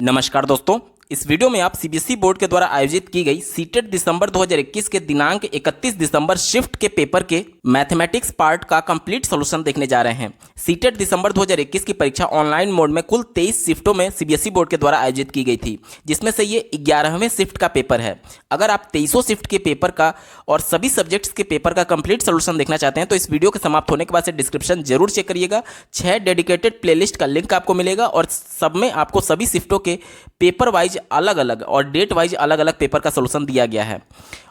नमस्कार दोस्तों, इस वीडियो में आप सीबीएसई बोर्ड के द्वारा आयोजित की गई सीटेट दिसंबर 2021 के दिनांक 31 दिसंबर शिफ्ट के पेपर के मैथमेटिक्स पार्ट का कंप्लीट सॉल्यूशन देखने जा रहे हैं। सीटेट दिसंबर 2021 की परीक्षा ऑनलाइन मोड में कुल 23 शिफ्टों में सीबीएसई बोर्ड के द्वारा आयोजित की गई थी, जिसमें से ये 11वें शिफ्ट का पेपर है। अगर आप 23 शिफ्ट के पेपर का और सभी सब्जेक्ट्स के पेपर का कंप्लीट सॉल्यूशन देखना चाहते हैं तो इस वीडियो के समाप्त होने के बाद से डिस्क्रिप्शन जरूर चेक करिएगा। 6 डेडिकेटेड प्लेलिस्ट का लिंक आपको मिलेगा और सब में आपको सभी शिफ्टों के पेपर वाइज अलग अलग और डेट वाइज अलग अलग पेपर का सॉल्यूशन दिया गया है।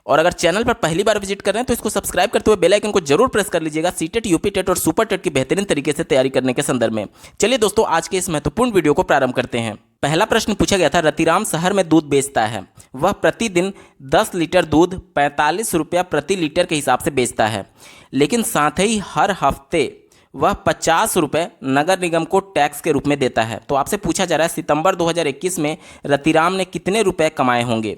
और अगर चैनल पर पहली बार विजिट कर रहे हैं तो इसको सब्सक्राइब करते हुए बेल आइकन को जरूर प्रेस कर लीजिएगा सीटेट, यूपी टेट और सुपर टेट की बेहतरीन तरीके से तैयारी करने के संदर्भ में। चलिए दोस्तों, आज के इस महत्वपूर्ण वीडियो को प्रारंभ करते हैं। पहला प्रश्न पूछा गया था, रतिराम शहर में दूध बेचता है। वह प्रतिदिन 10 लीटर दूध 45 रुपया प्रति लीटर के हिसाब से बेचता है, लेकिन साथ ही हर हफ्ते वह 50 रुपये नगर निगम को टैक्स के रूप में देता है। तो आपसे पूछा जा रहा है सितंबर 2021 में रतिराम ने कितने रुपए कमाए होंगे।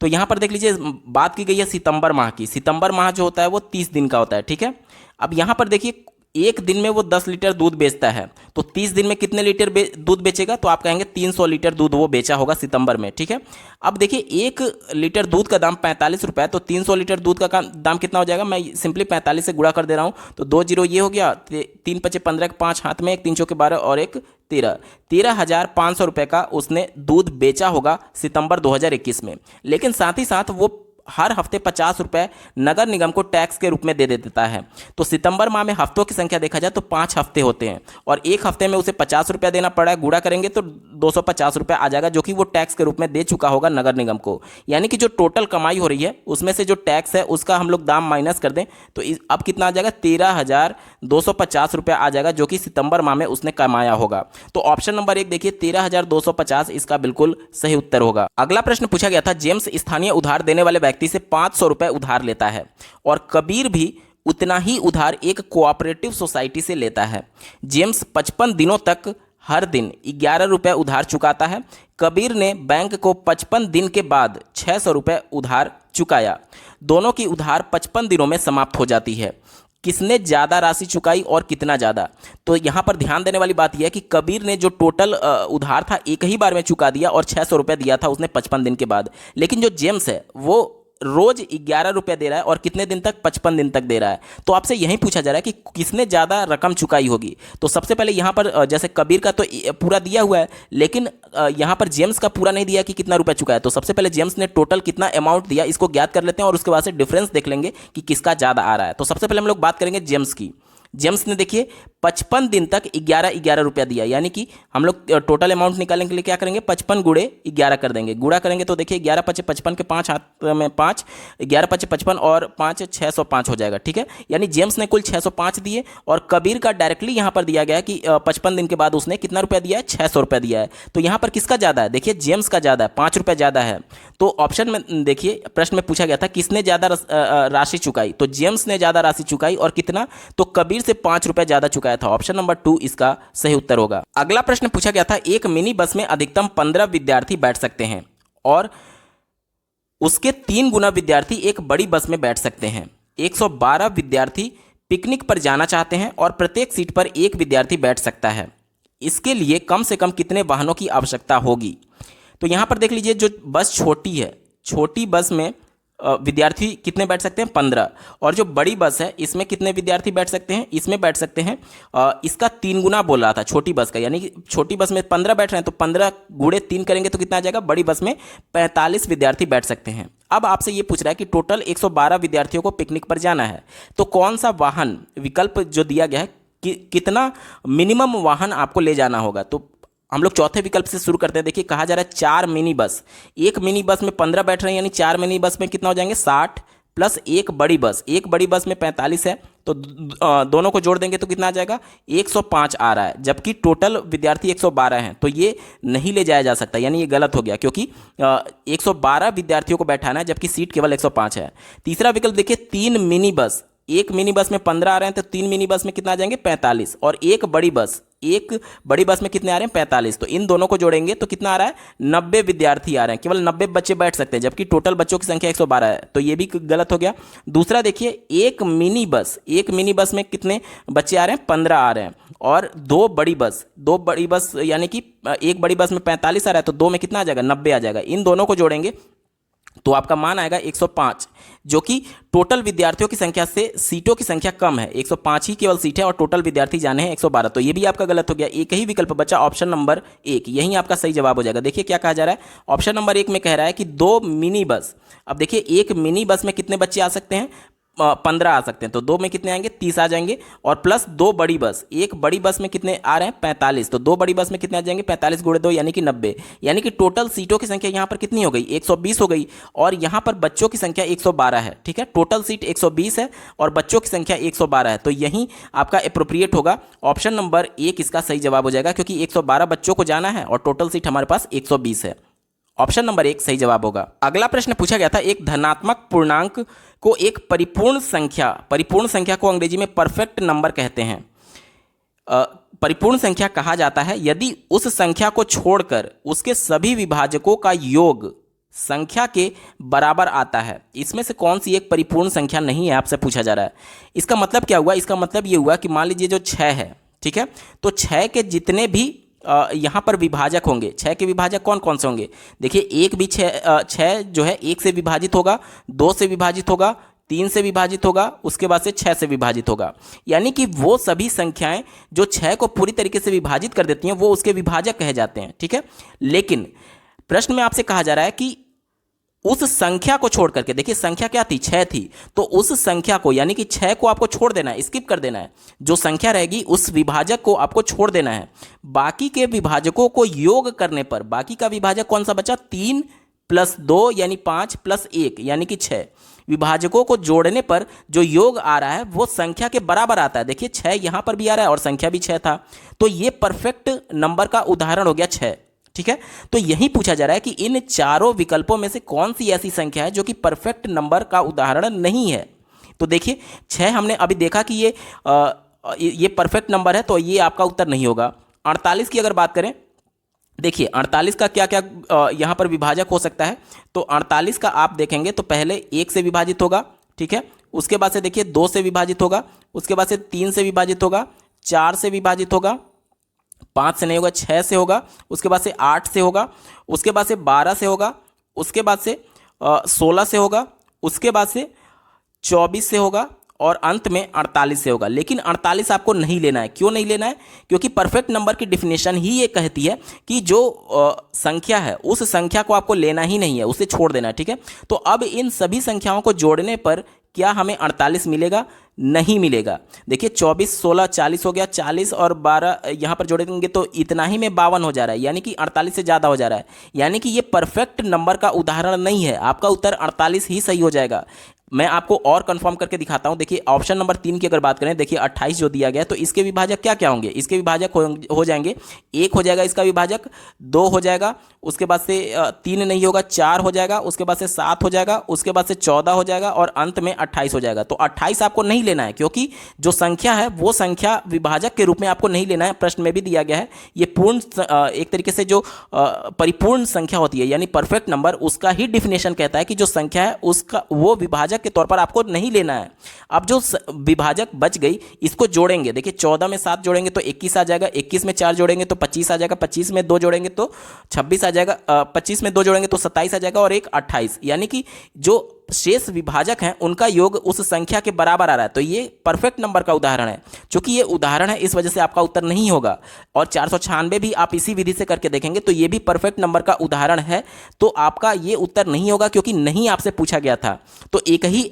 तो यहाँ पर देख लीजिए, बात की गई है सितंबर माह की। सितंबर माह जो होता है वो 30 दिन का होता है, ठीक है। अब यहाँ पर देखिए, एक दिन में वो 10 लीटर दूध बेचता है, तो 30 दिन में कितने लीटर दूध बेचेगा, तो आप कहेंगे 300 लीटर दूध वो बेचा होगा सितंबर में, ठीक है। अब देखिए, 1 लीटर दूध का दाम 45 रुपये है, तो 300 लीटर दूध का दाम कितना हो जाएगा। मैं सिंपली 45 से गुणा कर दे रहा हूँ, तो 2 जीरो ये हो गया, 3 पचे 15, 5 हाथ में, 1 3 चौके 12 और 1 13, 13,500 रुपये का उसने दूध बेचा होगा सितंबर 2021 में। लेकिन साथ ही साथ वो हर हफ्ते 50 रुपये नगर निगम को टैक्स के रूप में दे देता है। तो सितंबर माह में हफ्तों की संख्या देखा जाए तो 5 हफ्ते होते हैं और एक हफ्ते में उसे 50 रुपया देना पड़ा है। गुणा करेंगे तो 250 रुपये आ जाएगा, जो कि वो टैक्स के रूप में दे चुका होगा नगर निगम को। यानी कि जो टोटल कमाई हो रही है उसमें से जो टैक्स है उसका हम लोग दाम माइनस कर दें तो अब कितना आ जाएगा, 13,250 रुपया आ जाएगा, जो कि सितंबर माह में उसने कमाया होगा। तो ऑप्शन नंबर 1 देखिए, 13,250 इसका बिल्कुल सही उत्तर होगा। अगला प्रश्न पूछा गया था, जेम्स स्थानीय उधार देने वाले व्यक्ति से 500 रुपए उधार लेता है और कबीर भी उतना ही उधार एक कोऑपरेटिव सोसाइटी से लेता है। जेम्स 55 दिनों तक हर दिन 11 रुपए उधार चुकाता है। कबीर ने बैंक को 55 दिन के बाद 600 रुपए उधार चुकाया। दोनों की उधार 55 दिनों में समाप्त हो जाती है। किसने ज़्यादा राशि चुकाई और कितना ज़्यादा। तो यहाँ पर ध्यान देने वाली बात यह है कि कबीर ने जो टोटल उधार था एक ही बार में चुका दिया और 600 रुपये दिया था उसने 55 दिन के बाद। लेकिन जो जेम्स है वो रोज 11 रुपये दे रहा है और कितने दिन तक, 55 दिन तक दे रहा है। तो आपसे यही पूछा जा रहा है कि किसने ज़्यादा रकम चुकाई होगी। तो सबसे पहले यहाँ पर जैसे कबीर का तो पूरा दिया हुआ है, लेकिन यहाँ पर जेम्स का पूरा नहीं दिया कि कितना रुपया चुकाया। तो सबसे पहले जेम्स ने टोटल कितना अमाउंट दिया इसको ज्ञात कर लेते हैं और उसके बाद से डिफरेंस देख लेंगे कि किसका ज़्यादा आ रहा है। तो सबसे पहले हम लोग बात करेंगे जेम्स की। जेम्स ने देखिए 55 दिन तक 11 रुपया दिया, यानी कि हम लोग टोटल अमाउंट निकालने के लिए क्या करेंगे, 55 गुणे 11 कर देंगे। गुणा करेंगे तो देखिए 11 पचे 55 के 5 हाथ में 5, 11 पचे 55 और 5 605 हो जाएगा, ठीक है। यानी जेम्स ने कुल 605 दिए और कबीर का डायरेक्टली यहाँ पर दिया गया है कि 55 दिन के बाद उसने कितना रुपया दिया है, 600 रुपया दिया है। तो यहाँ पर किसका ज़्यादा है, देखिए जेम्स का ज़्यादा है, 5 रुपया ज़्यादा है। तो ऑप्शन में देखिए, प्रश्न में पूछा गया था किसने ज़्यादा राशि चुकाई, तो जेम्स ने ज़्यादा राशि चुकाई और कितना, तो कबीर से 5 रुपये ज़्यादा चुकाया था। ऑप्शन नंबर 2 इसका सही उत्तर होगा। अगला प्रश्न पूछा गया था, एक मिनी बस में अधिकतम 15 विद्यार्थी बैठ सकते हैं और उसके 3 गुना विद्यार्थी एक बड़ी बस में बैठ सकते हैं। 112 विद्यार्थी पिकनिक पर जाना चाहते हैं और प्रत्येक सीट पर एक विद्यार्थी बैठ सकता है। इसके लिए कम से कम कितने वाहनों की आवश्यकता होगी। तो यहाँ पर देख लीजिए, जो बस छोटी है, छोटी बस में विद्यार्थी कितने बैठ सकते हैं, 15। और जो बड़ी बस है इसमें कितने विद्यार्थी बैठ सकते हैं, इसमें बैठ सकते हैं इसका 3 गुना बोल रहा था छोटी बस का, यानी कि छोटी बस में 15 बैठ रहे हैं तो 15 गुणे 3 करेंगे तो कितना आ जाएगा, बड़ी बस में 45 विद्यार्थी बैठ सकते हैं। अब आपसे ये पूछ रहा है कि टोटल 112 विद्यार्थियों को पिकनिक पर जाना है, तो कौन सा वाहन विकल्प जो दिया गया है कि कितना मिनिमम वाहन आपको ले जाना होगा। तो हम लोग चौथे विकल्प से शुरू करते हैं। देखिए, कहा जा रहा है 4 मिनी बस, एक मिनी बस में 15 बैठ रहे हैं, यानी 4 मिनी बस में कितना हो जाएंगे, 60 प्लस एक बड़ी बस, एक बड़ी बस में 45 है, तो दोनों को जोड़ देंगे तो कितना आ जाएगा, 105 आ रहा है, जबकि टोटल विद्यार्थी 112 हैं। तो ये नहीं ले जाया जा सकता, यानी ये गलत हो गया, क्योंकि 112 विद्यार्थियों को बैठाना है जबकि सीट केवल 105 है। तीसरा विकल्प देखिए, 3 मिनी बस, एक मिनी बस में 15 आ रहे हैं तो 3 मिनी बस में कितना आ जाएंगे, 45, और एक बड़ी बस एक बड़ी बस में कितने आ रहे हैं 45, तो इन दोनों को जोड़ेंगे तो कितना आ रहा है 90 विद्यार्थी आ रहे हैं, केवल 90 बच्चे बैठ सकते हैं, जबकि टोटल बच्चों की संख्या 112 है, तो ये भी गलत हो गया। दूसरा देखिए एक मिनी बस में कितने बच्चे आ रहे हैं 15 आ रहे हैं, और दो बड़ी बस यानी कि एक बड़ी बस में 45 आ रहा है, तो दो में कितना आ जाएगा 90 आ जाएगा। इन दोनों को जोड़ेंगे तो आपका मान आएगा 105, जो कि टोटल विद्यार्थियों की संख्या से सीटों की संख्या कम है, 105 ही केवल सीट है और टोटल विद्यार्थी जाने हैं 112, तो ये भी आपका गलत हो गया। एक ही विकल्प बचा ऑप्शन नंबर 1, यही आपका सही जवाब हो जाएगा। देखिए क्या कहा जा रहा है, ऑप्शन नंबर 1 में कह रहा है कि 2 मिनी बस। अब देखिए एक मिनी बस में कितने बच्चे आ सकते हैं 15 आ सकते हैं, तो 2 में कितने आएंगे 30 आ जाएंगे, और प्लस 2 बड़ी बस, एक बड़ी बस में कितने आ रहे हैं 45, तो 2 बड़ी बस में कितने आ जाएंगे 45 गुणे 2 यानी कि 90, यानी कि टोटल सीटों की संख्या यहाँ पर कितनी हो गई 120 हो गई, और यहाँ पर बच्चों की संख्या 112 है। ठीक है, टोटल सीट 120 है और बच्चों की संख्या 112 है, तो यही आपका अप्रोप्रिएट होगा। ऑप्शन नंबर 1 इसका सही जवाब हो जाएगा, क्योंकि 112 बच्चों को जाना है और टोटल सीट हमारे पास 120 है। ऑप्शन नंबर 1 सही जवाब होगा। अगला प्रश्न पूछा गया था, एक धनात्मक पूर्णांक को एक परिपूर्ण संख्या को अंग्रेजी में परफेक्ट नंबर कहते हैं। परिपूर्ण संख्या कहा जाता है यदि उस संख्या को छोड़कर उसके सभी विभाजकों का योग संख्या के बराबर आता है। इसमें से कौन सी एक परिपूर्ण संख्या नहीं है, आपसे पूछा जा रहा है। इसका मतलब क्या हुआ, इसका मतलब ये हुआ कि मान लीजिए जो 6 है, ठीक है, तो 6 के जितने भी यहाँ पर विभाजक होंगे, 6 के विभाजक कौन कौन से होंगे, देखिए एक भी 6 जो है 1 से विभाजित होगा, 2 से विभाजित होगा, 3 से विभाजित होगा, उसके बाद से 6 से विभाजित होगा, यानी कि वो सभी संख्याएं जो 6 को पूरी तरीके से विभाजित कर देती हैं वो उसके विभाजक कहे जाते हैं। ठीक है, लेकिन प्रश्न में आपसे कहा जा रहा है कि उस संख्या को छोड़ करके, देखिए संख्या क्या थी 6 थी, तो उस संख्या को यानी कि 6 को आपको छोड़ देना है, स्किप कर देना है, जो संख्या रहेगी उस विभाजक को आपको छोड़ देना है। बाकी के विभाजकों को योग करने पर बाकी का विभाजक कौन सा बचा 3 + 2 यानी 5 + 1 यानी कि 6, विभाजकों को जोड़ने पर जो योग आ रहा है वो संख्या के बराबर आता है। देखिए 6 यहां पर भी आ रहा है और संख्या भी 6 था, तो ये परफेक्ट नंबर का उदाहरण हो गया 6। ठीक है, तो यही पूछा जा रहा है कि इन चारों विकल्पों में से कौन सी ऐसी संख्या है जो कि परफेक्ट नंबर का उदाहरण नहीं है। तो देखिए 6 हमने अभी देखा कि ये परफेक्ट नंबर है, तो ये आपका उत्तर नहीं होगा। 48 की अगर बात करें, देखिए 48 का क्या क्या यहाँ पर विभाजक हो सकता है, तो 48 का आप देखेंगे तो पहले 1 से विभाजित होगा, ठीक है, उसके बाद से देखिए 2 से विभाजित होगा, उसके बाद से 3 से विभाजित होगा, 4 से विभाजित होगा, 5 से नहीं होगा, 6 से होगा, उसके बाद से 8 से होगा, उसके बाद से 12 से होगा, उसके बाद से 16 से होगा, उसके बाद से 24 से होगा और अंत में 48 से होगा। लेकिन 48 आपको नहीं लेना है। क्यों नहीं लेना है? क्योंकि परफेक्ट नंबर की डिफिनेशन ही ये कहती है कि जो संख्या है उस संख्या को आपको लेना ही नहीं है, उसे छोड़ देना है। ठीक है, तो अब इन सभी संख्याओं को जोड़ने पर क्या हमें 48 मिलेगा? नहीं मिलेगा। देखिए 24, 16, 40 हो गया, 40 और 12 यहाँ पर जोड़ेंगे तो इतना ही में 52 हो जा रहा है, यानी कि 48 से ज़्यादा हो जा रहा है, यानी कि ये परफेक्ट नंबर का उदाहरण नहीं है। आपका उत्तर 48 ही सही हो जाएगा। मैं आपको और कंफर्म करके दिखाता हूं। देखिए ऑप्शन नंबर 3 की अगर बात करें, देखिए 28 जो दिया गया है, तो इसके विभाजक क्या क्या होंगे? इसके विभाजक हो जाएंगे, 1 हो जाएगा इसका विभाजक, 2 हो जाएगा, उसके बाद से 3 नहीं होगा, 4 हो जाएगा, उसके बाद से 7 हो जाएगा, उसके बाद से 14 हो जाएगा और अंत में 28 हो जाएगा। तो 28 आपको नहीं लेना है, क्योंकि जो संख्या है वो संख्या विभाजक के रूप में आपको नहीं लेना है। प्रश्न में भी दिया गया है ये पूर्ण एक तरीके से जो परिपूर्ण संख्या होती है यानी परफेक्ट नंबर, उसका ही डिफिनेशन कहता है कि जो संख्या है उसका वो विभाजक के तौर पर आपको नहीं लेना है। अब जो विभाजक बच गई इसको जोड़ेंगे। देखिए 14 में 7 जोड़ेंगे तो 21 आ जाएगा, 21 में 4 जोड़ेंगे तो 25 आ जाएगा, 25 में 2 जोड़ेंगे तो 26 आ जाएगा, 25 में 2 जोड़ेंगे तो 27 आ जाएगा और एक 28, यानी कि जो शेष विभाजक हैं उनका योग उस संख्या के बराबर आ रहा है। तो ये परफेक्ट नंबर का उदाहरण है। चूंकि ये उदाहरण है इस वजह से आपका उत्तर नहीं होगा। और 496 भी आप इसी विधि से करके देखेंगे तो ये भी परफेक्ट नंबर का उदाहरण है, तो आपका ये उत्तर नहीं होगा क्योंकि नहीं आपसे पूछा गया था। तो एक ही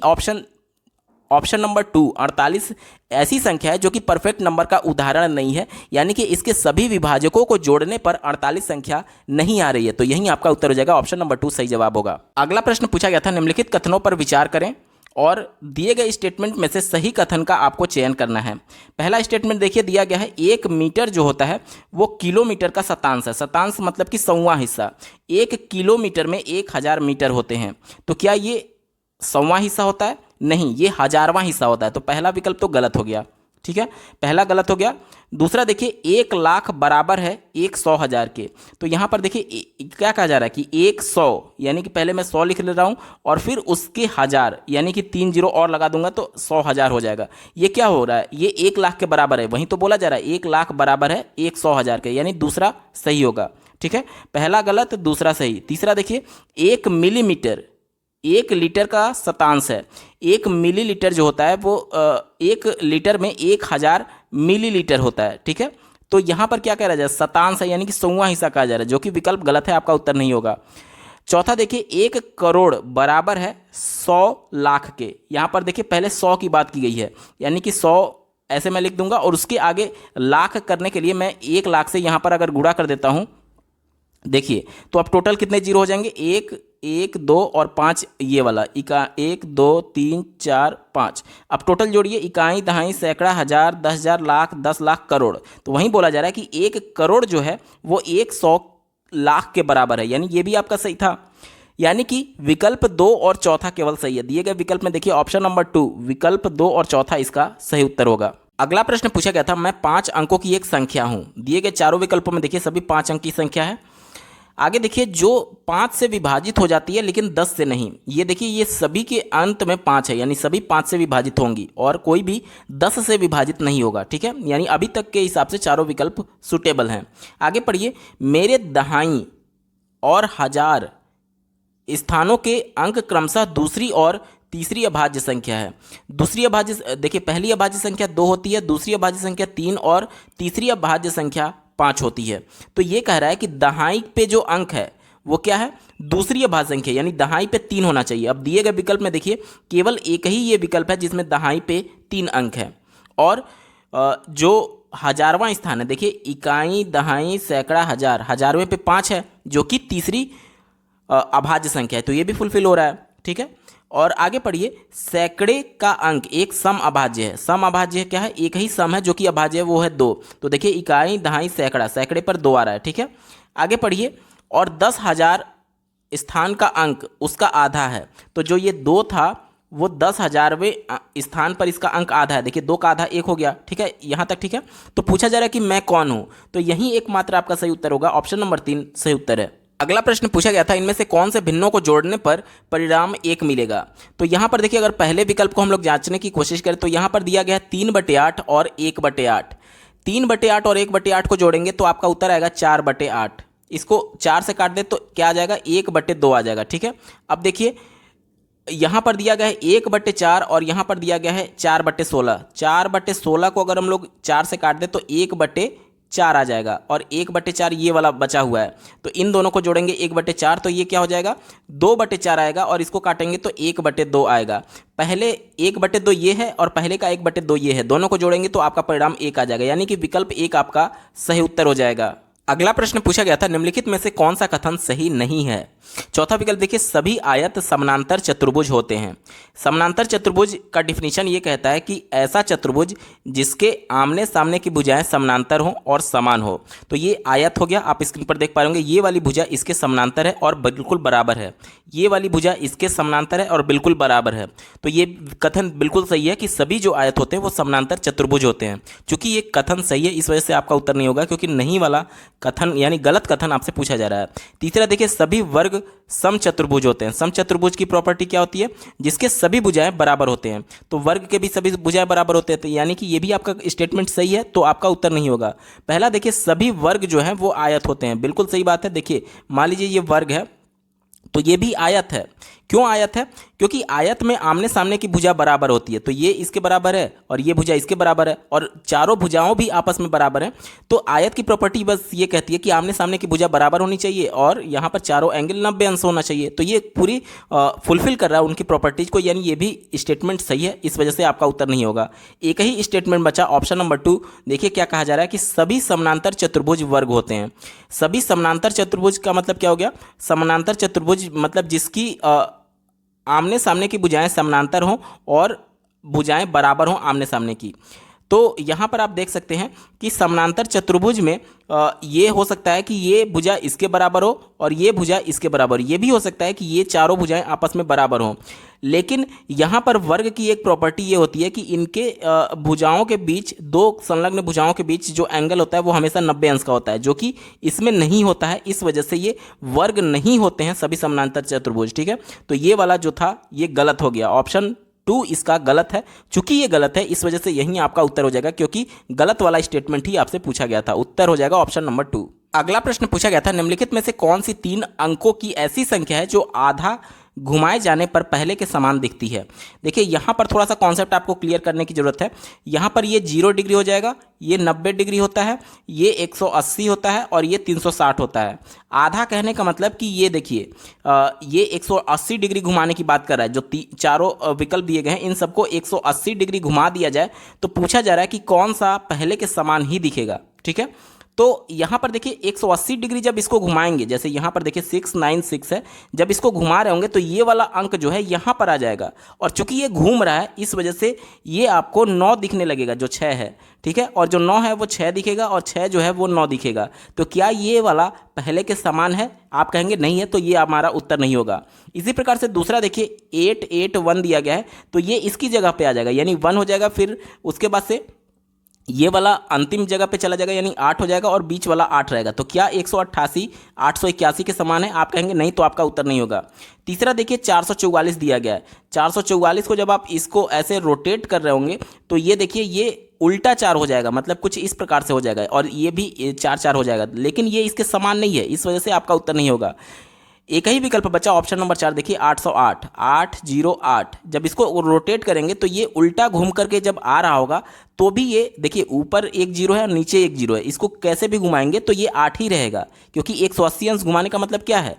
ऑप्शन नंबर 2 48 ऐसी संख्या है जो कि परफेक्ट नंबर का उदाहरण नहीं है, यानी कि इसके सभी विभाजकों को जोड़ने पर 48 संख्या नहीं आ रही है। तो यही आपका उत्तर हो जाएगा, ऑप्शन नंबर 2 सही जवाब होगा। अगला प्रश्न पूछा गया था, निम्नलिखित कथनों पर विचार करें और दिए गए स्टेटमेंट में से सही कथन का आपको चयन करना है। पहला स्टेटमेंट देखिए दिया गया है, 1 मीटर जो होता है वो किलोमीटर का शतांश है। शतांश मतलब कि 100वां हिस्सा। 1 किलोमीटर में 1000 मीटर होते हैं, तो क्या ये 100वां हिस्सा होता है? नहीं, ये 1000वां हिस्सा होता है। तो पहला विकल्प तो गलत हो गया। ठीक है, पहला गलत हो गया। दूसरा देखिए 1 लाख बराबर है 100,000 के, तो यहाँ पर देखिए क्या कहा जा रहा है कि 100, यानी कि पहले मैं 100 लिख ले रहा हूँ और फिर उसके हजार यानी कि 3 जीरो और लगा दूंगा तो 100,000 हो जाएगा। ये क्या हो रहा है, ये 1 लाख के बराबर है, वहीं तो बोला जा रहा है 1 लाख बराबर है 100,000 के, यानी दूसरा सही होगा। ठीक है, पहला गलत दूसरा सही। तीसरा देखिए 1 मिलीमीटर 1 लीटर का शतांश है। 1 मिलीलीटर जो होता है वो 1 लीटर में 1,000 मिलीलीटर होता है। ठीक है, तो यहाँ पर क्या कह रहा है, शतांश है यानी कि 100वां हिस्सा कहा जा रहा है, जो कि विकल्प गलत है, आपका उत्तर नहीं होगा। चौथा देखिए 1 करोड़ बराबर है 100 लाख के। यहाँ पर देखिए पहले 100 की बात की गई है, यानी कि 100 ऐसे मैं लिख दूंगा और उसके आगे लाख करने के लिए मैं 1 लाख से यहाँ पर अगर गुणा कर देता हूँ, देखिए तो अब टोटल कितने जीरो हो जाएंगे, 1, 1, 2 और 5, ये वाला 1, 2, 3, 4, 5। अब टोटल जोड़िए, इकाई, दहाई, सैकड़ा, हजार, 10,000, लाख, 10 लाख, करोड़। तो वहीं बोला जा रहा है कि 1 करोड़ जो है वो 100 लाख के बराबर है, यानी ये भी आपका सही था। यानी कि विकल्प 2 और चौथा केवल सही है। दिए गए विकल्प में देखिए ऑप्शन नंबर 2 विकल्प 2 और चौथा इसका सही उत्तर होगा। अगला प्रश्न पूछा गया था, मैं 5 अंकों की एक संख्या हूं। दिए गए चारों विकल्पों में देखिए सभी 5 अंक की संख्या है। आगे देखिए जो 5 से विभाजित हो जाती है लेकिन 10 से नहीं, ये देखिए ये सभी के अंत में 5 है, यानी सभी 5 से विभाजित होंगी और कोई भी 10 से विभाजित नहीं होगा। ठीक है, यानी अभी तक के हिसाब से चारों विकल्प सुटेबल हैं। आगे पढ़िए, मेरे दहाई और हजार स्थानों के अंक क्रमशः दूसरी और तीसरी अभाज्य संख्या है। दूसरी अभाज्य देखिए, पहली अभाज्य संख्या 2 होती है, दूसरी अभाज्य संख्या 3 और तीसरी अभाज्य संख्या 5 होती है। तो ये कह रहा है कि दहाई पे जो अंक है वो क्या है, दूसरी अभाज्य संख्या, यानी दहाई पे 3 होना चाहिए। अब दिए गए विकल्प में देखिए केवल एक ही ये विकल्प है जिसमें दहाई पे 3 अंक है, और जो हजारवां स्थान है, देखिए इकाई, दहाई, सैकड़ा, हजार, हजारवें पे 5 है जो कि तीसरी अभाज्य संख्या है, तो ये भी फुलफिल हो रहा है। ठीक है, और आगे पढ़िए, सैकड़े का अंक एक सम अभाज्य है। सम अभाज्य क्या है, एक ही सम है जो कि अभाज्य है, वो है 2। तो देखिए इकाई, दहाई, सैकड़ा, सैकड़े पर 2 आ रहा है। ठीक है, आगे पढ़िए, और 10,000 स्थान का अंक उसका आधा है। तो जो ये 2 था वो 10,000वें स्थान पर इसका अंक आधा है। देखिए 2 का आधा 1 हो गया। ठीक है, यहाँ तक ठीक है। तो पूछा जा रहा है कि मैं कौन हूँ, तो यही एकमात्र आपका सही उत्तर होगा, ऑप्शन नंबर 3 सही उत्तर है। अगला प्रश्न पूछा गया था, इनमें से कौन से भिन्नों को जोड़ने पर परिणाम 1 मिलेगा। तो यहाँ पर देखिए अगर पहले विकल्प को हम लोग जांचने की कोशिश करें तो यहाँ पर दिया गया है 3/8 और 1/8। 3/8 और 1/8 को जोड़ेंगे तो आपका उत्तर आएगा 4/8। इसको 4 से काट दे तो क्या आ जाएगा, 1/2 आ जाएगा। ठीक है, अब देखिए यहाँ पर दिया गया है 1/4 और यहाँ पर दिया गया है 4/16। 4/16 को अगर हम लोग 4 से काट दे तो 1/4 आ जाएगा, और 1/4 ये वाला बचा हुआ है, तो इन दोनों को जोड़ेंगे 1/4, तो ये क्या हो जाएगा, 2/4 आएगा, और इसको काटेंगे तो 1/2 आएगा। पहले 1/2 ये है और पहले का 1/2 ये है, दोनों को जोड़ेंगे तो आपका परिणाम 1 आ जाएगा, यानी कि विकल्प 1 आपका सही उत्तर हो जाएगा। अगला प्रश्न पूछा गया था, निम्नलिखित में से कौन सा कथन सही नहीं है। चौथा विकल्प देखिए, सभी आयत समानांतर चतुर्भुज होते हैं। समानांतर चतुर्भुज का डिफिनीशन ये कहता है कि ऐसा चतुर्भुज जिसके आमने सामने की भुजाएं समानांतर हो और समान हो। तो ये आयत हो गया, आप स्क्रीन पर देख पा रहे होंगे, ये वाली भुजा इसके समानांतर है और बिल्कुल बराबर है, ये वाली भुजा इसके समानांतर है और बिल्कुल बराबर है। तो ये कथन बिल्कुल सही है कि सभी जो आयत होते हैं वो समानांतर चतुर्भुज होते हैं। चूंकि ये कथन सही है इस वजह से आपका उत्तर नहीं होगा, क्योंकि नहीं वाला कथन यानी गलत कथन आपसे पूछा जा रहा है। तीसरा देखिए, सभी वर्ग समचतुर्भुज होते हैं। समचतुर्भुज की प्रॉपर्टी क्या होती है, जिसके सभी भुजाएं बराबर होते हैं। तो वर्ग के भी सभी भुजाएं बराबर होते हैं, तो यानी कि ये भी आपका स्टेटमेंट सही है, तो आपका उत्तर नहीं होगा। पहला देखिए, सभी वर्ग जो है वो आयत होते हैं, बिल्कुल सही बात है। देखिए मान लीजिए ये वर्ग है तो ये भी आयत है। क्यों आयत है, क्योंकि आयत में आमने सामने की भुजा बराबर होती है, तो ये इसके बराबर है और ये भुजा इसके बराबर है और चारों भुजाओं भी आपस में बराबर हैं। तो आयत की प्रॉपर्टी बस ये कहती है कि आमने सामने की भुजा बराबर होनी चाहिए और यहाँ पर चारों एंगल 90 अंश होना चाहिए। तो ये पूरी फुलफिल कर रहा है उनकी प्रॉपर्टीज को, यानी ये भी स्टेटमेंट सही है, इस वजह से आपका उत्तर नहीं होगा। एक ही स्टेटमेंट बचा, ऑप्शन नंबर 2। देखिए क्या कहा जा रहा है कि सभी समानांतर चतुर्भुज वर्ग होते हैं। सभी समानांतर चतुर्भुज का मतलब क्या हो गया, समानांतर चतुर्भुज मतलब जिसकी आमने सामने की भुजाएं समानांतर हों और भुजाएं बराबर हों आमने सामने की। तो यहाँ पर आप देख सकते हैं कि समानांतर चतुर्भुज में ये हो सकता है कि ये भुजा इसके बराबर हो और ये भुजा इसके बराबर, ये भी हो सकता है कि ये चारों भुजाएं आपस में बराबर हों। लेकिन यहाँ पर वर्ग की एक प्रॉपर्टी ये होती है कि इनके भुजाओं के बीच, दो संलग्न भुजाओं के बीच जो एंगल होता है वो हमेशा 90 अंश का होता है, जो कि इसमें नहीं होता है। इस वजह से ये वर्ग नहीं होते हैं सभी समानांतर चतुर्भुज। ठीक है, तो ये वाला जो था ये गलत हो गया, ऑप्शन 2 इसका गलत है। चूंकि ये गलत है इस वजह से यही आपका उत्तर हो जाएगा, क्योंकि गलत वाला स्टेटमेंट ही आपसे पूछा गया था। उत्तर हो जाएगा ऑप्शन नंबर 2। अगला प्रश्न पूछा गया था, निम्नलिखित में से कौन सी 3 अंकों की ऐसी संख्या है जो आधा घुमाए जाने पर पहले के समान दिखती है। देखिए यहाँ पर थोड़ा सा कॉन्सेप्ट आपको क्लियर करने की जरूरत है। यहाँ पर ये 0 डिग्री हो जाएगा, ये 90 डिग्री होता है, ये 180 होता है और ये 360 होता है। आधा कहने का मतलब कि ये देखिए ये 180 डिग्री घुमाने की बात कर रहा है। जो चारों विकल्प दिए गए हैं इन सबको 180 डिग्री घुमा दिया जाए तो पूछा जा रहा है कि कौन सा पहले के समान ही दिखेगा। ठीक है, तो यहाँ पर देखिए 180 डिग्री जब इसको घुमाएंगे, जैसे यहाँ पर देखिए 696 है, जब इसको घुमा रहे होंगे तो ये वाला अंक जो है यहाँ पर आ जाएगा। और चूंकि ये घूम रहा है इस वजह से ये आपको 9 दिखने लगेगा, जो 6 है। ठीक है, और जो 9 है वो 6 दिखेगा और 6 जो है वो 9 दिखेगा। तो क्या ये वाला पहले के समान है? आप कहेंगे नहीं है, तो ये हमारा उत्तर नहीं होगा। इसी प्रकार से दूसरा देखिए 881 दिया गया है, तो ये इसकी जगह पे आ जाएगा, यानी 1 हो जाएगा। फिर उसके बाद से ये वाला अंतिम जगह पे चला जाएगा, यानी 8 हो जाएगा और बीच वाला 8 रहेगा। तो क्या 188 881 के समान है? आप कहेंगे नहीं, तो आपका उत्तर नहीं होगा। तीसरा देखिए 444 दिया गया है। 444 को जब आप इसको ऐसे रोटेट कर रहे होंगे तो ये देखिए ये उल्टा 4 हो जाएगा, मतलब कुछ इस प्रकार से हो जाएगा, और ये भी 4 हो जाएगा, लेकिन ये इसके समान नहीं है, इस वजह से आपका उत्तर नहीं होगा। एक ही विकल्प बचा, ऑप्शन नंबर 4 देखिए 808 808। जब इसको रोटेट करेंगे तो ये उल्टा घूम करके जब आ रहा होगा तो भी ये देखिए ऊपर एक 0 है और नीचे एक 0 है, इसको कैसे भी घुमाएंगे तो ये 8 ही रहेगा, क्योंकि 180 अंश घुमाने का मतलब क्या है?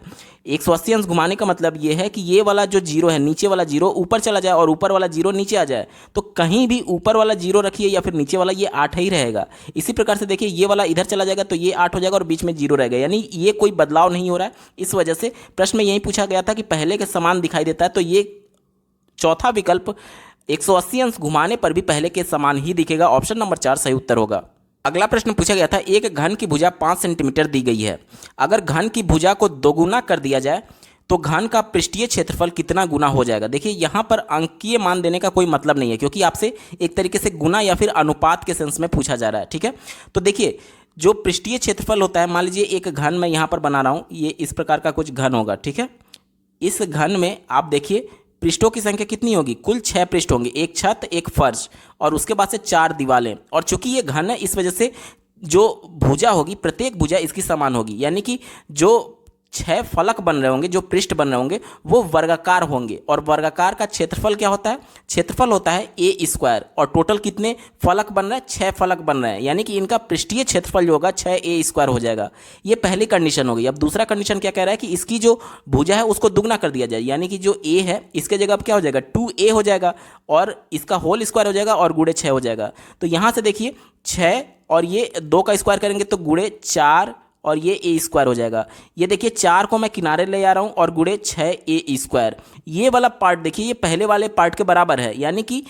180 अंश घुमाने का मतलब ये है कि ये वाला जो 0 है, नीचे वाला 0 ऊपर चला जाए और ऊपर वाला 0 नीचे आ जाए। तो कहीं भी ऊपर वाला 0 रखिए या फिर नीचे वाला, ये 8 ही रहेगा। इसी प्रकार से देखिए ये वाला इधर चला जाएगा तो ये 8 हो जाएगा और बीच में 0 रहेगा, यानी ये कोई बदलाव नहीं हो रहा है। इस वजह से प्रश्न में यही पूछा गया था कि पहले के समान दिखाई देता है, तो ये चौथा विकल्प 180 अंश घुमाने पर भी पहले के समान ही दिखेगा। ऑप्शन नंबर 4 सही उत्तर होगा। अगला प्रश्न पूछा गया था, एक घन की भुजा 5 सेंटीमीटर दी गई है। अगर घन की भुजा को दोगुना कर दिया जाए तो घन का पृष्ठीय क्षेत्रफल कितना गुना हो जाएगा? देखिए यहाँ पर अंकीय मान देने का कोई मतलब नहीं है, क्योंकि आपसे एक तरीके से गुना या फिर अनुपात के सेंस में पूछा जा रहा है। ठीक है, तो देखिए जो पृष्ठीय क्षेत्रफल होता है, मान लीजिए एक घन मैं यहाँ पर बना रहा हूँ, ये इस प्रकार का कुछ घन होगा। ठीक है, इस घन में आप देखिए पृष्ठों की संख्या कितनी होगी? कुल 6 पृष्ठ होंगे, एक छत, एक फर्श और उसके बाद से 4 दीवारें। और चूंकि ये घन है इस वजह से जो भुजा होगी, प्रत्येक भुजा इसकी समान होगी, यानी कि जो 6 फलक बन रहे होंगे, जो पृष्ठ बन रहे होंगे वो वर्गाकार होंगे। और वर्गाकार का क्षेत्रफल क्या होता है? क्षेत्रफल होता है a²। और टोटल कितने फलक बन रहे हैं? 6 फलक बन रहे हैं, यानी कि इनका पृष्ठीय क्षेत्रफल जो होगा 6a² हो जाएगा। ये पहली कंडीशन होगी। अब दूसरा कंडीशन क्या कह रहा है कि इसकी जो भुजा है उसको दुगना कर दिया जाए, यानी कि जो a है इसके जगह अब क्या हो जाएगा? 2a हो जाएगा और इसका होल स्क्वायर हो जाएगा और गुणे 6 हो जाएगा। तो यहाँ से देखिए 6 और ये 2 का स्क्वायर करेंगे तो गुणे 4 और ये a² हो जाएगा। ये देखिए 4 को मैं किनारे ले आ रहा हूँ और गुणे 6a²। ये वाला पार्ट देखिए ये पहले वाले पार्ट के बराबर है, यानी कि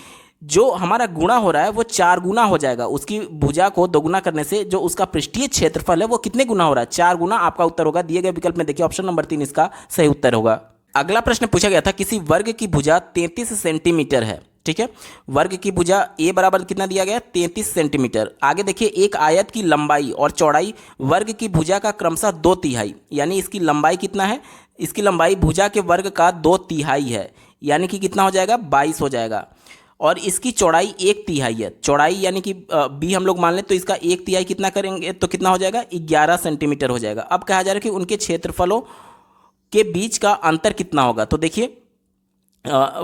जो हमारा गुणा हो रहा है वो 4 गुना हो जाएगा। उसकी भुजा को दोगुना करने से जो उसका पृष्ठीय क्षेत्रफल है वो कितने गुना हो रहा है? 4 गुना। आपका उत्तर होगा दिए गए विकल्प में देखिए ऑप्शन नंबर 3 इसका सही उत्तर होगा। अगला प्रश्न पूछा गया था, किसी वर्ग की भुजा 33 सेंटीमीटर है। ठीक है, वर्ग की भुजा a बराबर कितना दिया गया? 33 सेंटीमीटर। आगे देखिए एक आयत की लंबाई और चौड़ाई वर्ग की भुजा का क्रमशः 2/3, यानी इसकी लंबाई कितना है? इसकी लंबाई भुजा के वर्ग का 2/3 है, यानी कि कितना हो जाएगा? 22 हो जाएगा। और इसकी चौड़ाई 1/3 है। चौड़ाई यानी कि b हम लोग मान लें तो इसका 1/3 कितना करेंगे तो कितना हो जाएगा? 11 सेंटीमीटर हो जाएगा। अब कहा जा रहा है कि उनके क्षेत्रफलों के बीच का अंतर कितना होगा? तो देखिए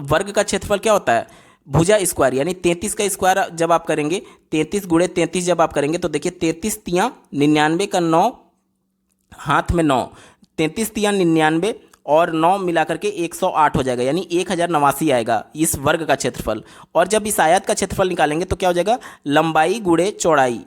वर्ग का क्षेत्रफल क्या होता है? भुजा स्क्वायर, यानी 33 का स्क्वायर जब आप करेंगे, 33 गुणे 33 जब आप करेंगे तो देखिए 33 तियाँ 99 का 9 हाथ में 9, 33 तियाँ 99 और 9 मिला करके 108 हो जाएगा, यानी 1089 आएगा इस वर्ग का क्षेत्रफल। और जब इस आयत का क्षेत्रफल निकालेंगे तो क्या हो जाएगा? लंबाई गुणे चौड़ाई,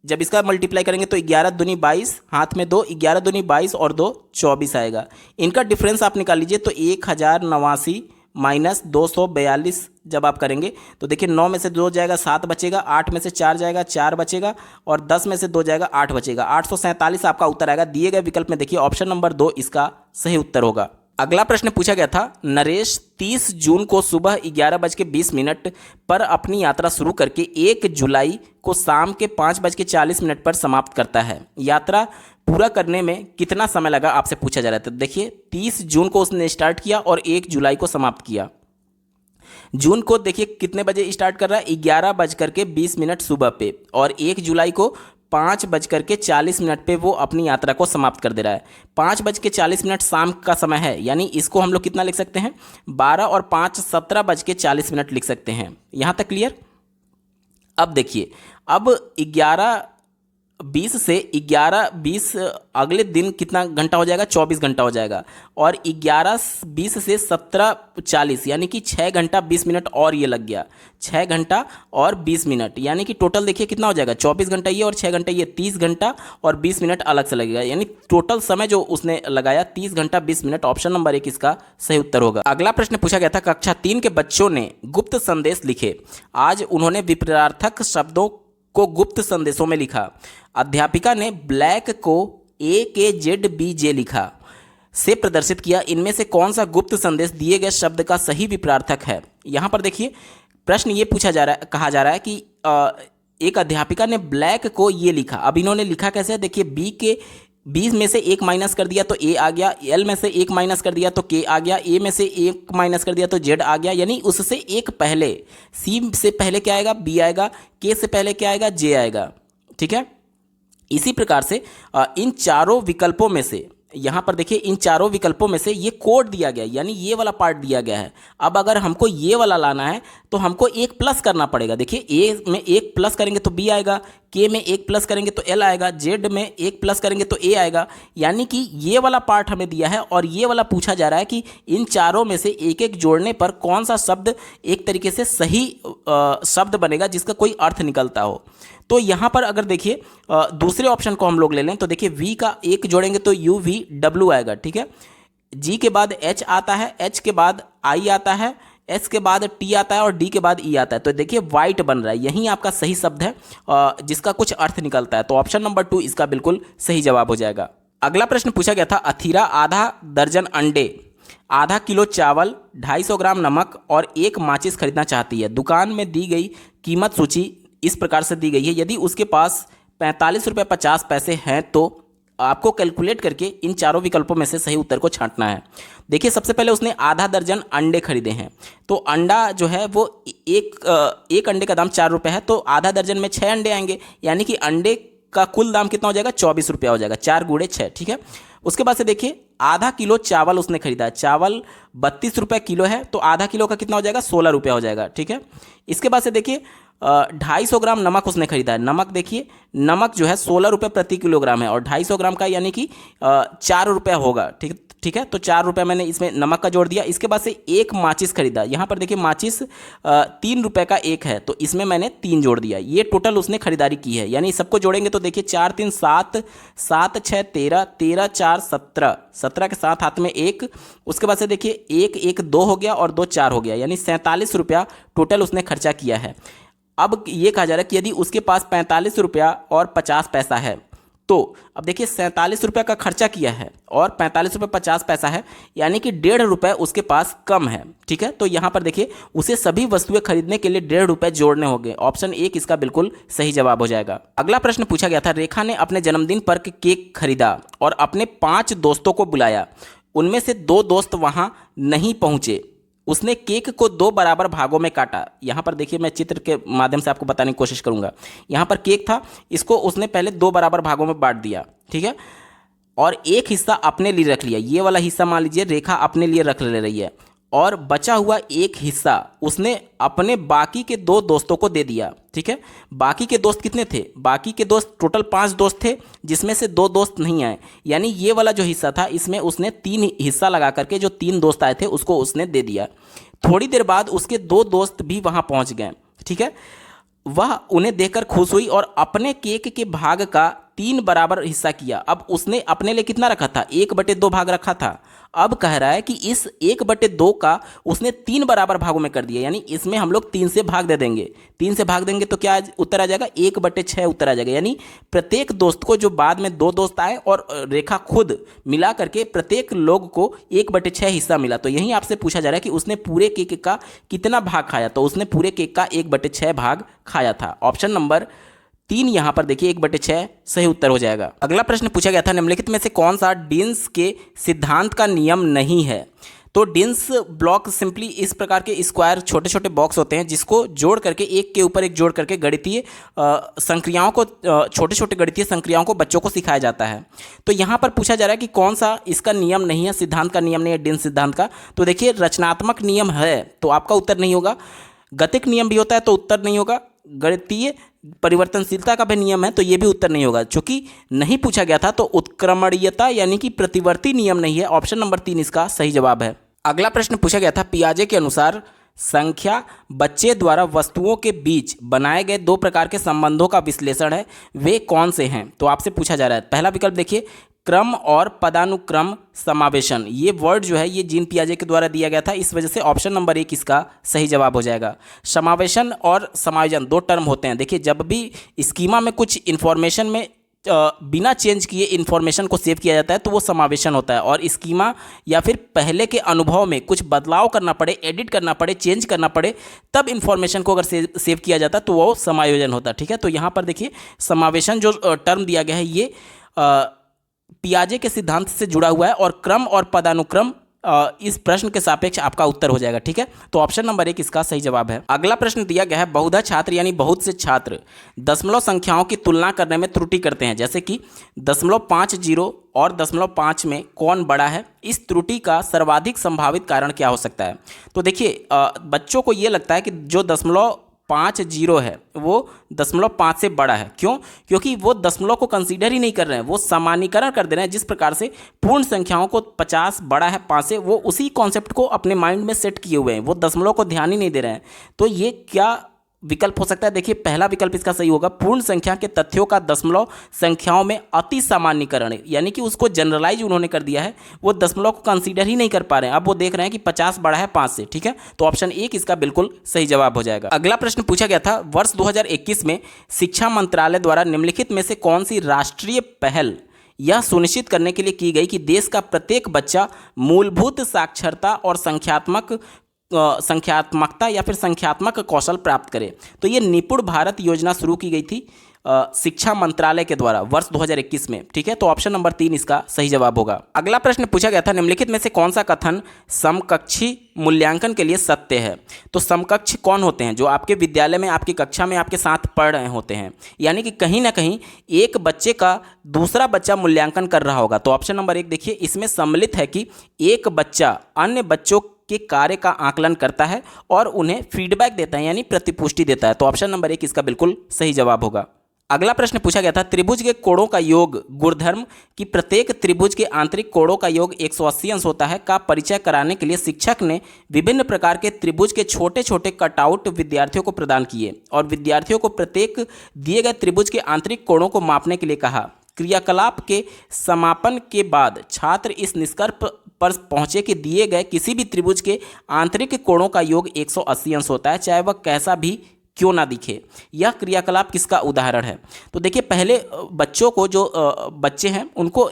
जब इसका मल्टीप्लाई करेंगे तो 11 दूनी 22, हाथ में 2, 11 दूनी 22 और 2 24 आएगा। इनका डिफरेंस आप निकाल लीजिए तो 1089 माइनस 242 जब आप करेंगे तो देखिए 9 में से 2 जाएगा 7 बचेगा, 8 में से 4 जाएगा 4 बचेगा और 10 में से 2 जाएगा 8 बचेगा। 847 आपका उत्तर आएगा। दिए गए विकल्प में देखिए ऑप्शन नंबर 2 इसका सही उत्तर होगा। अगला प्रश्न पूछा गया था, नरेश 30 जून को सुबह 11:20 पर अपनी यात्रा शुरू करके 1 जुलाई को शाम के 5:40 पर समाप्त करता है। यात्रा पूरा करने में कितना समय लगा आपसे पूछा जा रहा था। देखिए 30 जून को उसने स्टार्ट किया और 1 जुलाई को समाप्त किया। जून को देखिए कितने बजे स्टार्ट कर रहा है, 11:20 सुबह पे, और 1 जुलाई को 5:40 पे वो अपनी यात्रा को समाप्त कर दे रहा है। 5:40 शाम का समय है, यानी इसको हम लोग कितना लिख सकते हैं, 12 और 5 17:40 लिख सकते हैं। यहाँ तक क्लियर। अब देखिए, अब 11:20 से 11:20 अगले दिन कितना घंटा हो जाएगा, 24 घंटा हो जाएगा, और 11:20 से 17:40 यानी कि 6 घंटा 20 मिनट और ये लग गया, 6 घंटा और 20 मिनट, यानी कि टोटल देखिए कितना हो जाएगा, 24 घंटा ये और 6 घंटा ये, 30 घंटा और 20 मिनट अलग से लगेगा, यानी टोटल समय जो उसने लगाया 30 घंटा 20 मिनट। ऑप्शन नंबर 1 इसका सही उत्तर होगा। अगला प्रश्न पूछा गया था, कक्षा 3 के बच्चों ने गुप्त संदेश लिखे। आज उन्होंने विपरीतार्थक शब्दों को गुप्त संदेशों में लिखा। अध्यापिका ने ब्लैक को AKZBJ लिखा से प्रदर्शित किया। इनमें से कौन सा गुप्त संदेश दिए गए शब्द का सही विपरीतार्थक है। यहाँ पर देखिए प्रश्न ये पूछा जा रहा है, कहा जा रहा है कि एक अध्यापिका ने ब्लैक को ये लिखा। अब इन्होंने लिखा कैसे है, देखिए बी में से 1 माइनस कर दिया तो ए आ गया, एल में से 1 माइनस कर दिया तो के आ गया, ए में से 1 माइनस कर दिया तो जेड आ गया, यानी उससे एक पहले, सी से पहले क्या आएगा, बी आएगा, के से पहले क्या आएगा, जे आएगा। ठीक है, इसी प्रकार से इन चारों विकल्पों में से, यहाँ पर देखिए इन चारों विकल्पों में से ये कोड दिया गया है, यानी ये वाला पार्ट दिया गया है। अब अगर हमको ये वाला लाना है तो हमको 1 प्लस करना पड़ेगा। देखिए ए में 1 प्लस करेंगे तो बी आएगा, के में 1 प्लस करेंगे तो एल आएगा, जेड में 1 प्लस करेंगे तो ए आएगा, यानी कि ये वाला पार्ट हमें दिया है और ये वाला पूछा जा रहा है कि इन चारों में से एक एक जोड़ने पर कौन सा शब्द एक तरीके से सही शब्द बनेगा जिसका कोई अर्थ निकलता हो। तो यहाँ पर अगर देखिए दूसरे ऑप्शन को हम लोग ले लें तो देखिए वी का 1 जोड़ेंगे तो UVW आएगा। ठीक है, जी के बाद H आता है, H के बाद I आता है, S के बाद T आता है और D के बाद E आता है। तो देखिए वाइट बन रहा है, यही आपका सही शब्द है जिसका कुछ अर्थ निकलता है। तो ऑप्शन नंबर 2 इसका बिल्कुल सही जवाब हो जाएगा। अगला प्रश्न पूछा गया था, अथीरा आधा दर्जन अंडे, आधा किलो चावल, 250 ग्राम नमक और 1 माचिस खरीदना चाहती है। दुकान में दी गई कीमत सूची इस प्रकार से दी गई है। यदि उसके पास 45 रुपये 50 पैसे हैं तो आपको कैलकुलेट करके इन चारों विकल्पों में से सही उत्तर को छांटना है। देखिए सबसे पहले उसने आधा दर्जन अंडे खरीदे हैं, तो अंडा जो है वो एक अंडे का दाम 4 रुपये है, तो आधा दर्जन में 6 अंडे आएंगे, यानी कि अंडे का कुल दाम कितना हो जाएगा, 24 रुपया हो जाएगा, 4 गुणे 6। ठीक है, उसके बाद से देखिए आधा किलो चावल उसने खरीदा है, चावल 32 रुपये किलो है, तो आधा किलो का कितना हो जाएगा, 16 रुपया हो जाएगा। ठीक है, इसके बाद से देखिए 250 ग्राम नमक उसने खरीदा है। नमक देखिए, नमक जो है 16 रुपये प्रति किलोग्राम है और 250 ग्राम का यानी कि 4 रुपया होगा। ठीक है, तो 4 रुपये मैंने इसमें नमक का जोड़ दिया। इसके बाद से 1 माचिस खरीदा, यहाँ पर देखिए माचिस 3 रुपये का 1 है, तो इसमें मैंने 3 जोड़ दिया। ये टोटल उसने खरीदारी की है, यानी सबको जोड़ेंगे तो देखिए 4 3 7, 7 6 13, 13 4 17, 17 के साथ हाथ में 1, उसके बाद से देखिए 1 1 2 हो गया और 2 4 हो गया, यानी 47 रुपया टोटल उसने खर्चा किया है। अब ये कहा जा रहा है कि यदि उसके पास 45 रुपया और 50 पैसा है, तो अब देखिए 47 रुपये का खर्चा किया है और 45 रुपये 50 पैसा है, यानी कि 1.5 रुपये उसके पास कम है। ठीक है, तो यहाँ पर देखिए उसे सभी वस्तुएं खरीदने के लिए 1.5 रुपये जोड़ने होंगे। ऑप्शन 1 इसका बिल्कुल सही जवाब हो जाएगा। अगला प्रश्न पूछा गया था, रेखा ने अपने जन्मदिन पर केक खरीदा और अपने 5 दोस्तों को बुलाया। उनमें से 2 दोस्त वहाँ नहीं पहुँचे। उसने केक को 2 बराबर भागों में काटा। यहाँ पर देखिए मैं चित्र के माध्यम से आपको बताने की कोशिश करूँगा। यहाँ पर केक था, इसको उसने पहले 2 बराबर भागों में बांट दिया। ठीक है, और एक हिस्सा अपने लिए रख लिया। ये वाला हिस्सा मान लीजिए रेखा अपने लिए रख ले रही है और बचा हुआ एक हिस्सा उसने अपने बाकी के 2 दोस्तों को दे दिया। ठीक है, बाकी के दोस्त कितने थे, बाकी के दोस्त टोटल 5 दोस्त थे, जिसमें से 2 दोस्त नहीं आए, यानी ये वाला जो हिस्सा था इसमें उसने 3 हिस्सा लगा करके जो 3 दोस्त आए थे उसको उसने दे दिया। थोड़ी देर बाद उसके 2 दोस्त भी वहाँ पहुँच गए। ठीक है, वह उन्हें देखकर खुश हुई और अपने केक के भाग का 3 बराबर हिस्सा किया। अब उसने अपने लिए कितना रखा था, 1/2 भाग रखा था। अब कह रहा है कि इस 1/2 का उसने 3 बराबर भागों में कर दिया, यानी इसमें हम लोग 3 से भाग दे देंगे। 3 से भाग देंगे तो क्या उत्तर आ जाएगा, 1/6 उत्तर आ जाएगा। यानी प्रत्येक दोस्त को, जो बाद में 2 दोस्त आए और रेखा खुद मिला करके प्रत्येक लोग को 1/6 हिस्सा मिला। तो यही आपसे पूछा जा रहा है कि उसने पूरे केक का कितना भाग खाया, तो उसने पूरे केक का 1/6 भाग खाया था। ऑप्शन नंबर 3 यहां पर देखिए 1/6 सही उत्तर हो जाएगा। अगला प्रश्न पूछा गया था, निम्नलिखित में से कौन सा डिन्स के सिद्धांत का नियम नहीं है। तो डिन्स ब्लॉक सिंपली इस प्रकार के स्क्वायर छोटे छोटे बॉक्स होते हैं, जिसको जोड़ करके एक के ऊपर एक जोड़ करके गणितीय संक्रियाओं को, छोटे छोटे गणितीय संक्रियाओं को बच्चों को सिखाया जाता है। तो यहाँ पर पूछा जा रहा है कि कौन सा इसका नियम नहीं है, सिद्धांत का नियम नहीं है डिन्स सिद्धांत का। तो देखिए रचनात्मक नियम है तो आपका उत्तर नहीं होगा, गतिक नियम भी होता है तो उत्तर नहीं होगा, गणितीय परिवर्तनशीलता का भी नियम है तो ये भी उत्तर नहीं होगा। चूंकि नहीं पूछा गया था तो उत्क्रमणीयता यानी कि प्रतिवर्ती नियम नहीं है। ऑप्शन नंबर 3 इसका सही जवाब है। अगला प्रश्न पूछा गया था, पियाजे के अनुसार संख्या बच्चे द्वारा वस्तुओं के बीच बनाए गए 2 प्रकार के संबंधों का विश्लेषण है, वे कौन से हैं। तो आपसे पूछा जा रहा है, पहला विकल्प देखिए क्रम और पदानुक्रम समावेशन। ये वर्ड जो है ये जीन पियाजे के द्वारा दिया गया था, इस वजह से ऑप्शन नंबर 1 इसका सही जवाब हो जाएगा। समावेशन और समायोजन 2 टर्म होते हैं। देखिए जब भी स्कीमा में कुछ इन्फॉर्मेशन में बिना चेंज किए इन्फॉर्मेशन को सेव किया जाता है तो वो समावेशन होता है, और स्कीमा या फिर पहले के अनुभव में कुछ बदलाव करना पड़े, एडिट करना पड़े, चेंज करना पड़े, तब इन्फॉर्मेशन को अगर सेव किया जाता है तो वो समायोजन होता है। ठीक है, तो यहाँ पर देखिए समावेशन जो टर्म दिया गया है ये पियाजे के सिद्धांत से जुड़ा हुआ है, और क्रम और पदानुक्रम इस प्रश्न के सापेक्ष आपका उत्तर हो जाएगा। ठीक है, तो ऑप्शन नंबर 1 इसका सही जवाब है। अगला प्रश्न दिया गया है, बहुधा छात्र यानी बहुत से छात्र दशमलव संख्याओं की तुलना करने में त्रुटि करते हैं, जैसे कि 0.50 और 0.5 में कौन बड़ा है। इस त्रुटि का सर्वाधिक संभावित कारण क्या हो सकता है। तो देखिए बच्चों को ये लगता है कि जो 0.50 है वो 0.5 से बड़ा है। क्यों? क्योंकि वो दशमलव को कंसीडर ही नहीं कर रहे हैं, वो सामान्यीकरण कर दे रहे हैं। जिस प्रकार से पूर्ण संख्याओं को 50 बड़ा है 5 से, वो उसी कॉन्सेप्ट को अपने माइंड में सेट किए हुए हैं, वो दशमलव को ध्यान ही नहीं दे रहे हैं। तो ये क्या विकल्प हो सकता है? देखिए पहला विकल्प इसका सही होगा, पूर्ण संख्या के तथ्यों का दशमलव संख्याओं में अति सामान्यीकरण, यानी कि उसको जनरलाइज उन्होंने कर दिया है, वो दशमलव को कंसीडर ही नहीं कर पा रहे हैं। अब वो देख रहे हैं कि 50 बड़ा है 5 से। ठीक है, तो ऑप्शन 1 इसका बिल्कुल सही जवाब हो जाएगा। अगला प्रश्न पूछा गया था, वर्ष 2021 में शिक्षा मंत्रालय द्वारा निम्नलिखित में से कौन सी राष्ट्रीय पहल यह सुनिश्चित करने के लिए की गई कि देश का प्रत्येक बच्चा मूलभूत साक्षरता और संख्यात्मकता या फिर संख्यात्मक कौशल प्राप्त करे। तो ये निपुण भारत योजना शुरू की गई थी शिक्षा मंत्रालय के द्वारा वर्ष 2021 में। ठीक है, तो ऑप्शन नंबर 3 इसका सही जवाब होगा। अगला प्रश्न पूछा गया था, निम्नलिखित में से कौन सा कथन समकक्षी मूल्यांकन के लिए सत्य है। तो समकक्ष कौन होते हैं? जो आपके विद्यालय में, आपकी कक्षा में आपके साथ पढ़ रहे होते हैं, यानी कि कहीं ना कहीं एक बच्चे का दूसरा बच्चा मूल्यांकन कर रहा होगा। तो ऑप्शन नंबर 1 देखिए इसमें सम्मिलित है कि एक बच्चा अन्य बच्चों के कार्य का आकलन करता है और उन्हें फीडबैक देता है, यानी प्रतिपुष्टि देता है। तो ऑप्शन नंबर 1 इसका बिल्कुल सही जवाब होगा। अगला प्रश्न पूछा गया था, त्रिभुज के कोणों का योग गुणधर्म की प्रत्येक त्रिभुज के आंतरिक कोणों का योग 180 अंश होता है का परिचय कराने के लिए शिक्षक ने विभिन्न प्रकार के त्रिभुज के छोटे छोटे कटआउट विद्यार्थियों को प्रदान किए और विद्यार्थियों को प्रत्येक दिए गए त्रिभुज के आंतरिक कोणों को मापने के लिए कहा। क्रियाकलाप के समापन के बाद छात्र इस निष्कर्ष पर पहुंचे कि दिए गए किसी भी त्रिभुज के आंतरिक कोणों का योग 180 अंश होता है, चाहे वह कैसा भी क्यों ना दिखे। यह क्रियाकलाप किसका उदाहरण है? तो देखिए पहले बच्चों को, जो बच्चे हैं उनको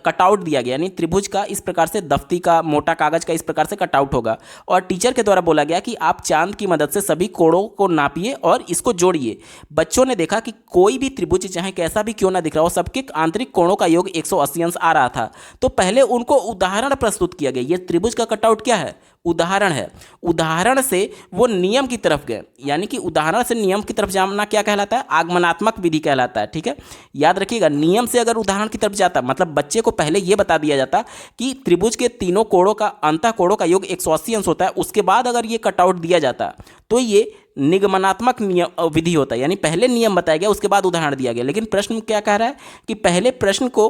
कटआउट दिया गया, यानी त्रिभुज का इस प्रकार से, दफ्ती का, मोटा कागज का इस प्रकार से कटआउट होगा, और टीचर के द्वारा बोला गया कि आप चांद की मदद से सभी कोणों को नापिए और इसको जोड़िए। बच्चों ने देखा कि कोई भी त्रिभुज चाहे कैसा भी क्यों ना दिख रहा हो, सबके आंतरिक कोणों का योग 180 अंश आ रहा था। तो पहले उनको उदाहरण प्रस्तुत किया गया। ये त्रिभुज का कटआउट क्या है? उदाहरण है। उदाहरण से वो नियम की तरफ गए, यानी कि उदाहरण से नियम की तरफ जाना क्या कहलाता है? आगमनात्मक विधि कहलाता है। ठीक है, याद रखिएगा, नियम से अगर उदाहरण की तरफ जाता, मतलब बच्चे को पहले ये बता दिया जाता कि त्रिभुज के तीनों कोणों का, अंतः कोणों का योग 180 अंश होता है, उसके बाद अगर ये कटआउट दिया जाता तो ये निगमनात्मक नियम विधि होता है, यानी पहले नियम बताया गया उसके बाद उदाहरण दिया गया। लेकिन प्रश्न क्या कह रहा है कि पहले प्रश्न को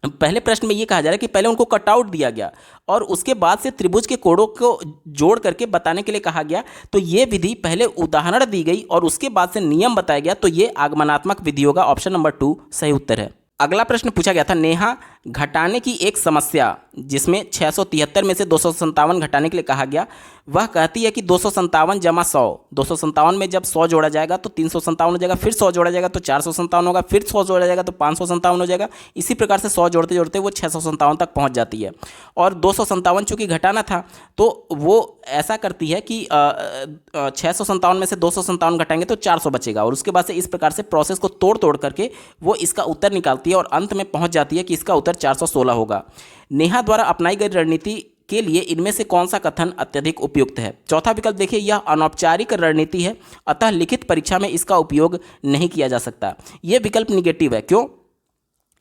पहले प्रश्न में ये कहा जा रहा है कि पहले उनको कटआउट दिया गया और उसके बाद से त्रिभुज के कोणों को जोड़ करके बताने के लिए कहा गया। तो ये विधि पहले उदाहरण दी गई और उसके बाद से नियम बताया गया। तो ये आगमनात्मक विधि होगा, ऑप्शन नंबर 2 सही उत्तर है। अगला प्रश्न पूछा गया था नेहा घटाने की एक समस्या, जिसमें 673 में से 257 घटाने के लिए कहा गया। वह कहती है कि 257 जमा 100, 257 में जब 100 जोड़ा जाएगा तो 357 हो जाएगा, फिर 100 जोड़ा जाएगा तो 457 होगा, फिर 100 जोड़ा जाएगा तो 557 हो जाएगा। इसी प्रकार से 100 जोड़ते जोड़ते वो 657 तक पहुंच जाती है। और 257 चूँकि घटाना था तो वो ऐसा करती है कि 657 में से 257 घटाएंगे तो 400 बचेगा, और उसके बाद से इस प्रकार से प्रोसेस को तोड़ तोड़ करके वो इसका उत्तर निकालती है और अंत में पहुंच जाती है कि इसका उत्तर 416 होगा। नेहा द्वारा अपनाई गई रणनीति के लिए इनमें से कौन सा कथन अत्यधिक उपयुक्त है? चौथा विकल्प देखिए, यह अनौपचारिक रणनीति है, अतः लिखित परीक्षा में इसका उपयोग नहीं किया जा सकता। यह विकल्प निगेटिव है। क्यों?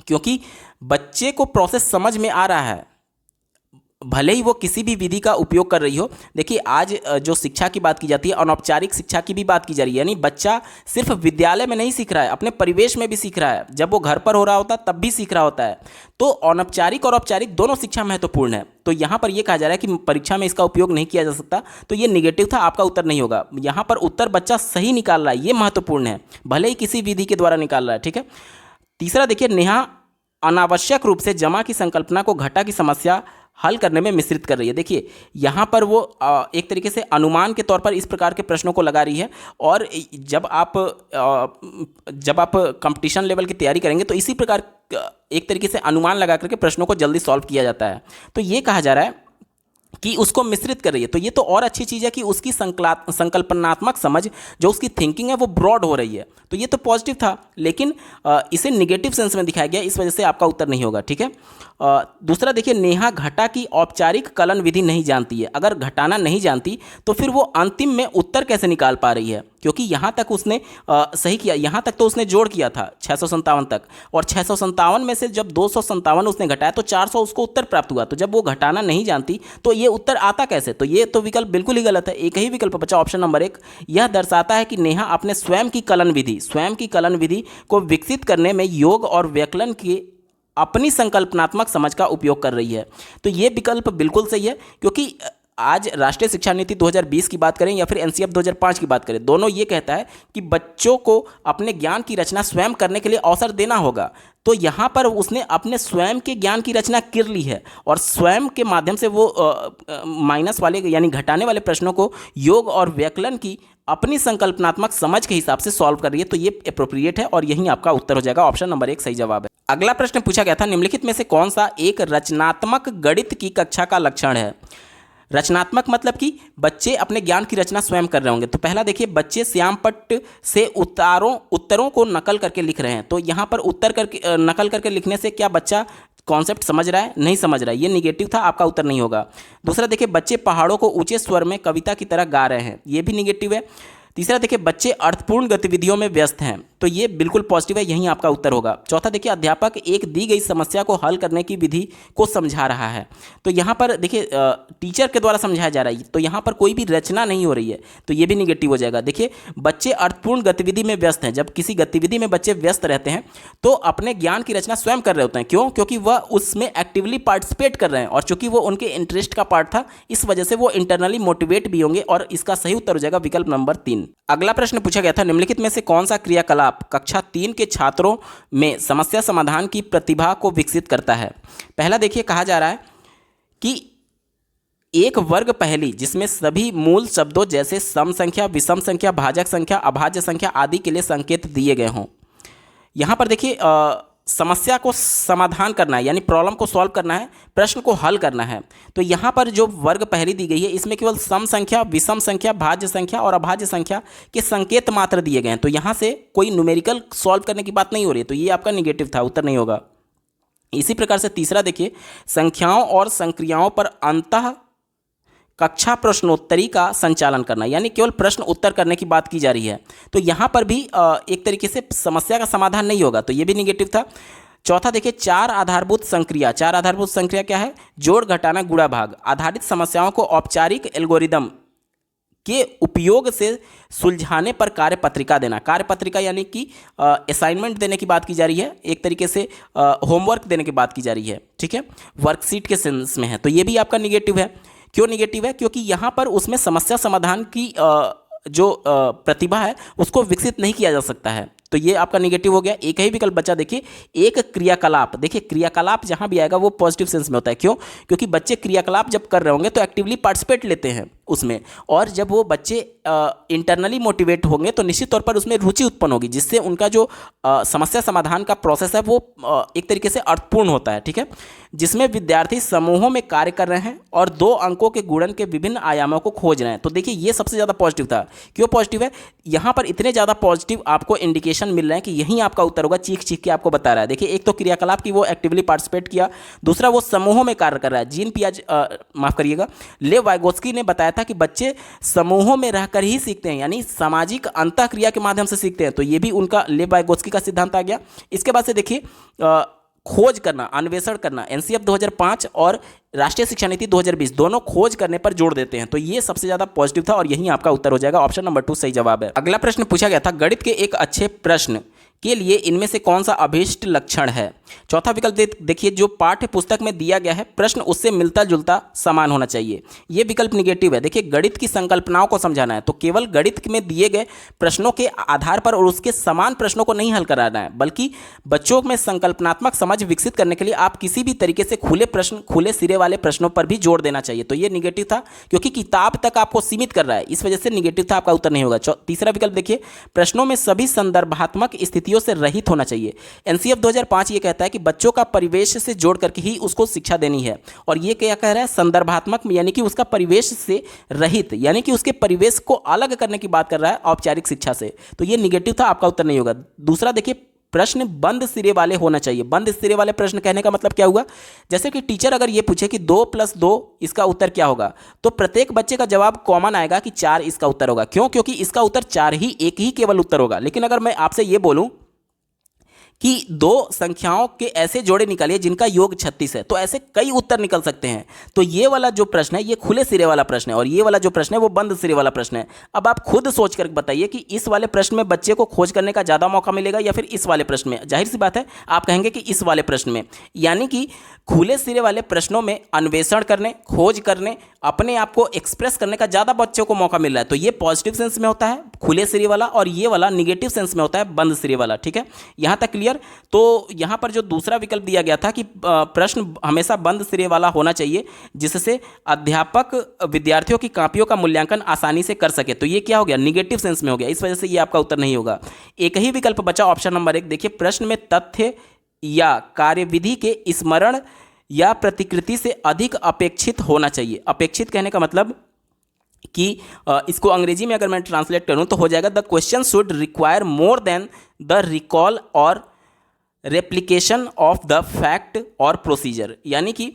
क्योंकि बच्चे को प्रोसेस समझ में आ रहा है, भले ही वो किसी भी विधि का उपयोग कर रही हो। देखिए आज जो शिक्षा की बात की जाती है, अनौपचारिक शिक्षा की भी बात की जा रही है, यानी बच्चा सिर्फ विद्यालय में नहीं सीख रहा है, अपने परिवेश में भी सीख रहा है। जब वो घर पर हो रहा होता है तब भी सीख रहा होता है। तो अनौपचारिक और औपचारिक दोनों शिक्षा महत्वपूर्ण है। तो यहाँ पर यह कहा जा रहा है कि परीक्षा में इसका उपयोग नहीं किया जा सकता, तो ये निगेटिव था, आपका उत्तर नहीं होगा। यहाँ पर उत्तर बच्चा सही निकाल रहा है, ये महत्वपूर्ण है, भले ही किसी विधि के द्वारा निकाल रहा है। ठीक है। तीसरा देखिए, नेहा अनावश्यक रूप से जमा की संकल्पना को घटा की समस्या हल करने में मिश्रित कर रही है। देखिए यहाँ पर वो एक तरीके से अनुमान के तौर पर इस प्रकार के प्रश्नों को लगा रही है, और जब आप कंपटीशन लेवल की तैयारी करेंगे तो इसी प्रकार एक तरीके से अनुमान लगा करके प्रश्नों को जल्दी सॉल्व किया जाता है। तो ये कहा जा रहा है कि उसको मिश्रित कर रही है। तो ये तो और अच्छी चीज़ है कि उसकी संकल्पनात्मक समझ, जो उसकी थिंकिंग है, वो ब्रॉड हो रही है। तो ये तो पॉजिटिव था, लेकिन इसे निगेटिव सेंस में दिखाया गया, इस वजह से आपका उत्तर नहीं होगा। ठीक है। दूसरा देखिए, नेहा घटा की औपचारिक कलन विधि नहीं जानती है। अगर घटाना नहीं जानती तो फिर वो अंतिम में उत्तर कैसे निकाल पा रही है? क्योंकि यहाँ तक उसने सही किया, यहाँ तक तो उसने जोड़ किया था 657 तक, और 657 में से जब 257 उसने घटाया तो 400 उसको उत्तर प्राप्त हुआ। तो जब वो घटाना नहीं जानती तो ये उत्तर आता कैसे? तो ये तो विकल्प बिल्कुल ही गलत है। एक ही विकल्प बचा, ऑप्शन नंबर 1। यह दर्शाता है कि नेहा अपने स्वयं की कलन विधि को विकसित करने में योग और व्याकरण की अपनी संकल्पनात्मक समझ का उपयोग कर रही है। तो ये विकल्प बिल्कुल सही है, क्योंकि आज राष्ट्रीय शिक्षा नीति 2020 की बात करें या फिर एनसीएफ 2005 की बात करें, दोनों ये कहता है कि बच्चों को अपने ज्ञान की रचना स्वयं करने के लिए अवसर देना होगा। तो यहाँ पर उसने अपने स्वयं के ज्ञान की रचना कर ली है, और स्वयं के माध्यम से वो माइनस वाले यानी घटाने वाले प्रश्नों को योग और व्याकरण की अपनी संकल्पनात्मक समझ के हिसाब से सॉल्व कर रही है। तो ये अप्रोप्रिएट है और यही आपका उत्तर हो जाएगा। ऑप्शन नंबर 1 सही जवाब है। अगला प्रश्न पूछा गया था, निम्नलिखित में से कौन सा एक रचनात्मक गणित की कक्षा का लक्षण है? रचनात्मक मतलब कि बच्चे अपने ज्ञान की रचना स्वयं कर रहे होंगे। तो पहला देखिए, बच्चे श्यामपट्ट से उत्तरों को नकल करके लिख रहे हैं। तो यहाँ पर नकल करके लिखने से क्या बच्चा कॉन्सेप्ट समझ रहा है? नहीं समझ रहा है, ये निगेटिव था, आपका उत्तर नहीं होगा। दूसरा देखिए, बच्चे पहाड़ों को ऊंचे स्वर में कविता की तरह गा रहे हैं, ये भी निगेटिव है। तीसरा देखिए, बच्चे अर्थपूर्ण गतिविधियों में व्यस्त हैं, तो ये बिल्कुल पॉजिटिव है, यहीं आपका उत्तर होगा। चौथा देखिए, अध्यापक एक दी गई समस्या को हल करने की विधि को समझा रहा है। तो यहाँ पर देखिए टीचर के द्वारा समझाया जा रहा है, तो यहाँ पर कोई भी रचना नहीं हो रही है, तो ये भी निगेटिव हो जाएगा। देखिए, बच्चे अर्थपूर्ण गतिविधि में व्यस्त हैं। जब किसी गतिविधि में बच्चे व्यस्त रहते हैं तो अपने ज्ञान की रचना स्वयं कर रहे होते हैं। क्यों? क्योंकि वह उसमें एक्टिवली पार्टिसिपेट कर रहे हैं, और चूंकि वो उनके इंटरेस्ट का पार्ट था, इस वजह से वो इंटरनली मोटिवेट भी होंगे, और इसका सही उत्तर हो जाएगा विकल्प नंबर 3। अगला प्रश्न पूछा गया था, निम्नलिखित में से कौन सा क्रियाकलाप कक्षा 3 के छात्रों में समस्या समाधान की प्रतिभा को विकसित करता है? पहला देखिए, कहा जा रहा है कि एक वर्ग पहेली जिसमें सभी मूल शब्दों जैसे सम संख्या, विषम संख्या, भाजक संख्या, अभाज्य संख्या आदि के लिए संकेत दिए गए हों। यहाँ पर देखिए समस्या को समाधान करना है, यानी प्रॉब्लम को सॉल्व करना है, प्रश्न को हल करना है। तो यहाँ पर जो वर्ग पहेली दी गई है, इसमें केवल सम संख्या, विषम संख्या, भाज्य संख्या और अभाज्य संख्या के संकेत मात्र दिए गए हैं। तो यहाँ से कोई न्यूमेरिकल सॉल्व करने की बात नहीं हो रही है, तो ये आपका निगेटिव था, उत्तर नहीं होगा। इसी प्रकार से तीसरा देखिए, संख्याओं और संक्रियाओं पर अंतः कक्षा प्रश्नोत्तरी का संचालन करना, यानी केवल प्रश्न उत्तर करने की बात की जा रही है। तो यहाँ पर भी एक तरीके से समस्या का समाधान नहीं होगा, तो ये भी निगेटिव था। चौथा देखिए, चार आधारभूत संक्रिया क्या है? जोड़, घटाना, गुणा, भाग आधारित समस्याओं को औपचारिक एल्गोरिदम के उपयोग से सुलझाने पर कार्यपत्रिका देना। कार्यपत्रिका यानी कि असाइनमेंट देने की बात की जा रही है, एक तरीके से होमवर्क देने की बात की जा रही है, ठीक है, वर्कशीट के सेंस में है। तो ये भी आपका निगेटिव है। क्यों निगेटिव है? क्योंकि यहाँ पर उसमें समस्या समाधान की जो प्रतिभा है उसको विकसित नहीं किया जा सकता है। तो ये आपका निगेटिव हो गया। एक ही विकल्प बचा, देखिए एक क्रियाकलाप। देखिए क्रियाकलाप जहां भी आएगा वो पॉजिटिव सेंस में होता है। क्यों? क्योंकि बच्चे क्रियाकलाप जब कर रहे होंगे तो एक्टिवली पार्टिसिपेट लेते हैं उसमें, और जब वो बच्चे इंटरनली मोटिवेट होंगे तो निश्चित तौर पर उसमें रुचि उत्पन्न होगी, जिससे उनका जो समस्या समाधान का प्रोसेस है वो एक तरीके से अर्थपूर्ण होता है, ठीक है, जिसमें विद्यार्थी समूहों में कार्य कर रहे हैं और 2 अंकों के गुणन के विभिन्न आयामों को खोज रहे हैं। तो देखिए ये सबसे ज़्यादा पॉजिटिव था। क्यों पॉजिटिव है? यहाँ पर इतने ज़्यादा पॉजिटिव आपको इंडिकेशन मिल रहे हैं कि यही आपका उत्तर होगा, चीख चीख के आपको बता रहा है। देखिए एक तो क्रियाकलाप की वो एक्टिवली पार्टिसिपेट किया, दूसरा वो समूहों में कार्य कर रहा है। जीन पियाज माफ करिएगा, लेव वाइगोत्स्की ने बताया था कि बच्चे समूहों में रहकर ही सीखते हैं, यानी सामाजिक अंतःक्रिया के माध्यम से सीखते हैं। तो ये भी उनका लेव वाइगोत्स्की का सिद्धांत आ गया। इसके बाद से देखिए खोज करना, अन्वेषण करना, एनसीएफ 2005 और राष्ट्रीय शिक्षा नीति 2020 दोनों खोज करने पर जोर देते हैं। तो ये सबसे ज्यादा पॉजिटिव था और यही आपका उत्तर हो जाएगा। ऑप्शन नंबर 2 सही जवाब है। अगला प्रश्न पूछा गया था, गणित के एक अच्छे प्रश्न के लिए इनमें से कौन सा अभीष्ट लक्षण है? चौथा विकल्प देखिए, जो पाठ्य पुस्तक में दिया गया है प्रश्न उससे मिलता जुलता समान होना चाहिए। यह विकल्प निगेटिव है। देखिए गणित की संकल्पनाओं को समझाना है, तो केवल गणित में दिए गए प्रश्नों के आधार पर और उसके समान प्रश्नों को नहीं हल कराना है, बल्कि बच्चों में संकल्पनात्मक समझ विकसित करने के लिए आप किसी भी तरीके से खुले प्रश्न, खुले सिरे वाले प्रश्नों पर भी जोर देना चाहिए। तो ये निगेटिव था, क्योंकि किताब तक आपको सीमित कर रहा है, इस वजह से निगेटिव था, आपका उत्तर नहीं होगा। तीसरा विकल्प देखिए, प्रश्नों में सभी संदर्भात्मक स्थितियों से रहित होना चाहिए। एनसीएफ 2005 ये कहता है कि बच्चों का परिवेश से जोड़ करके ही उसको शिक्षा देनी है, और ये क्या कह रहा है? संदर्भात्मक, यानी कि उसका परिवेश से रहित, यानी कि उसके परिवेश को अलग करने की बात कर रहा है औपचारिक शिक्षा से। तो ये निगेटिव था, आपका उत्तर नहीं होगा। दूसरा देखिए, प्रश्न बंद सिरे वाले होना चाहिए। बंद सिरे वाले प्रश्न कहने का मतलब क्या हुआ? जैसे कि टीचर अगर ये पूछे कि 2 + 2 इसका उत्तर क्या होगा, तो प्रत्येक बच्चे का जवाब कॉमन आएगा कि 4 इसका उत्तर होगा। क्यों? क्योंकि इसका उत्तर 4 ही, एक ही केवल उत्तर होगा। लेकिन अगर मैं आपसे ये बोलूं कि 2 संख्याओं के ऐसे जोड़े निकालिए जिनका योग 36 है, तो ऐसे कई उत्तर निकल सकते हैं। तो ये वाला जो प्रश्न है ये खुले सिरे वाला प्रश्न है, और ये वाला जो प्रश्न है वो बंद सिरे वाला प्रश्न है। अब आप खुद सोच कर बताइए कि इस वाले प्रश्न में बच्चे को खोज करने का ज़्यादा मौका मिलेगा या फिर इस वाले प्रश्न में। जाहिर सी बात है आप कहेंगे कि इस वाले प्रश्न में, यानी कि खुले सिरे वाले प्रश्नों में अन्वेषण करने, खोज करने, अपने आप को एक्सप्रेस करने का ज़्यादा बच्चों को मौका मिल रहा है। तो ये पॉजिटिव सेंस में होता है खुले सिरे वाला, और ये वाला निगेटिव सेंस में होता है बंद सिरे वाला। ठीक है, यहाँ तक क्लियर? तो यहाँ पर जो दूसरा विकल्प दिया गया था कि प्रश्न हमेशा बंद सिरे वाला होना चाहिए, जिससे अध्यापक विद्यार्थियों की कापियों का मूल्यांकन आसानी से कर सके, तो ये क्या हो गया? निगेटिव सेंस में हो गया। इस वजह से ये आपका उत्तर नहीं होगा। एक ही विकल्प बचा, ऑप्शन नंबर 1। देखिए, प्रश्न में तथ्य या कार्यविधि के स्मरण या प्रतिकृति से अधिक अपेक्षित होना चाहिए। अपेक्षित कहने का मतलब कि इसको अंग्रेजी में अगर मैं ट्रांसलेट करूं तो हो जाएगा, the question should require more than the recall और रेप्लिकेशन ऑफ द फैक्ट और प्रोसीजर, यानी कि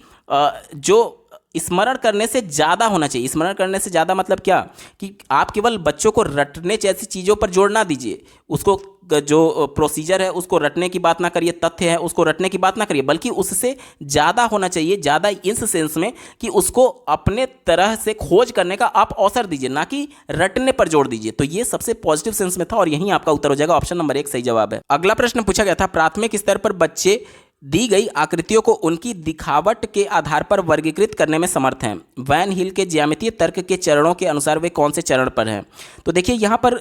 जो स्मरण करने से ज़्यादा होना चाहिए। स्मरण करने से ज़्यादा मतलब क्या? कि आप केवल बच्चों को रटने जैसी चीज़ों पर जोर ना दीजिए, उसको जो प्रोसीजर है उसको रटने की बात ना करिए, तथ्य है उसको रटने की बात ना करिए, बल्कि उससे ज़्यादा होना चाहिए। ज़्यादा इस सेंस में कि उसको अपने तरह से खोज करने का आप अवसर दीजिए, ना कि रटने पर जोर दीजिए। तो ये सबसे पॉजिटिव सेंस में था और यही आपका उत्तर हो जाएगा। ऑप्शन नंबर 1 सही जवाब है। अगला प्रश्न पूछा गया था, प्राथमिक स्तर पर बच्चे दी गई आकृतियों को उनकी दिखावट के आधार पर वर्गीकृत करने में समर्थ हैं। वैन हिल के ज्यामितीय तर्क के चरणों के अनुसार वे कौन से चरण पर हैं? तो देखिए यहाँ पर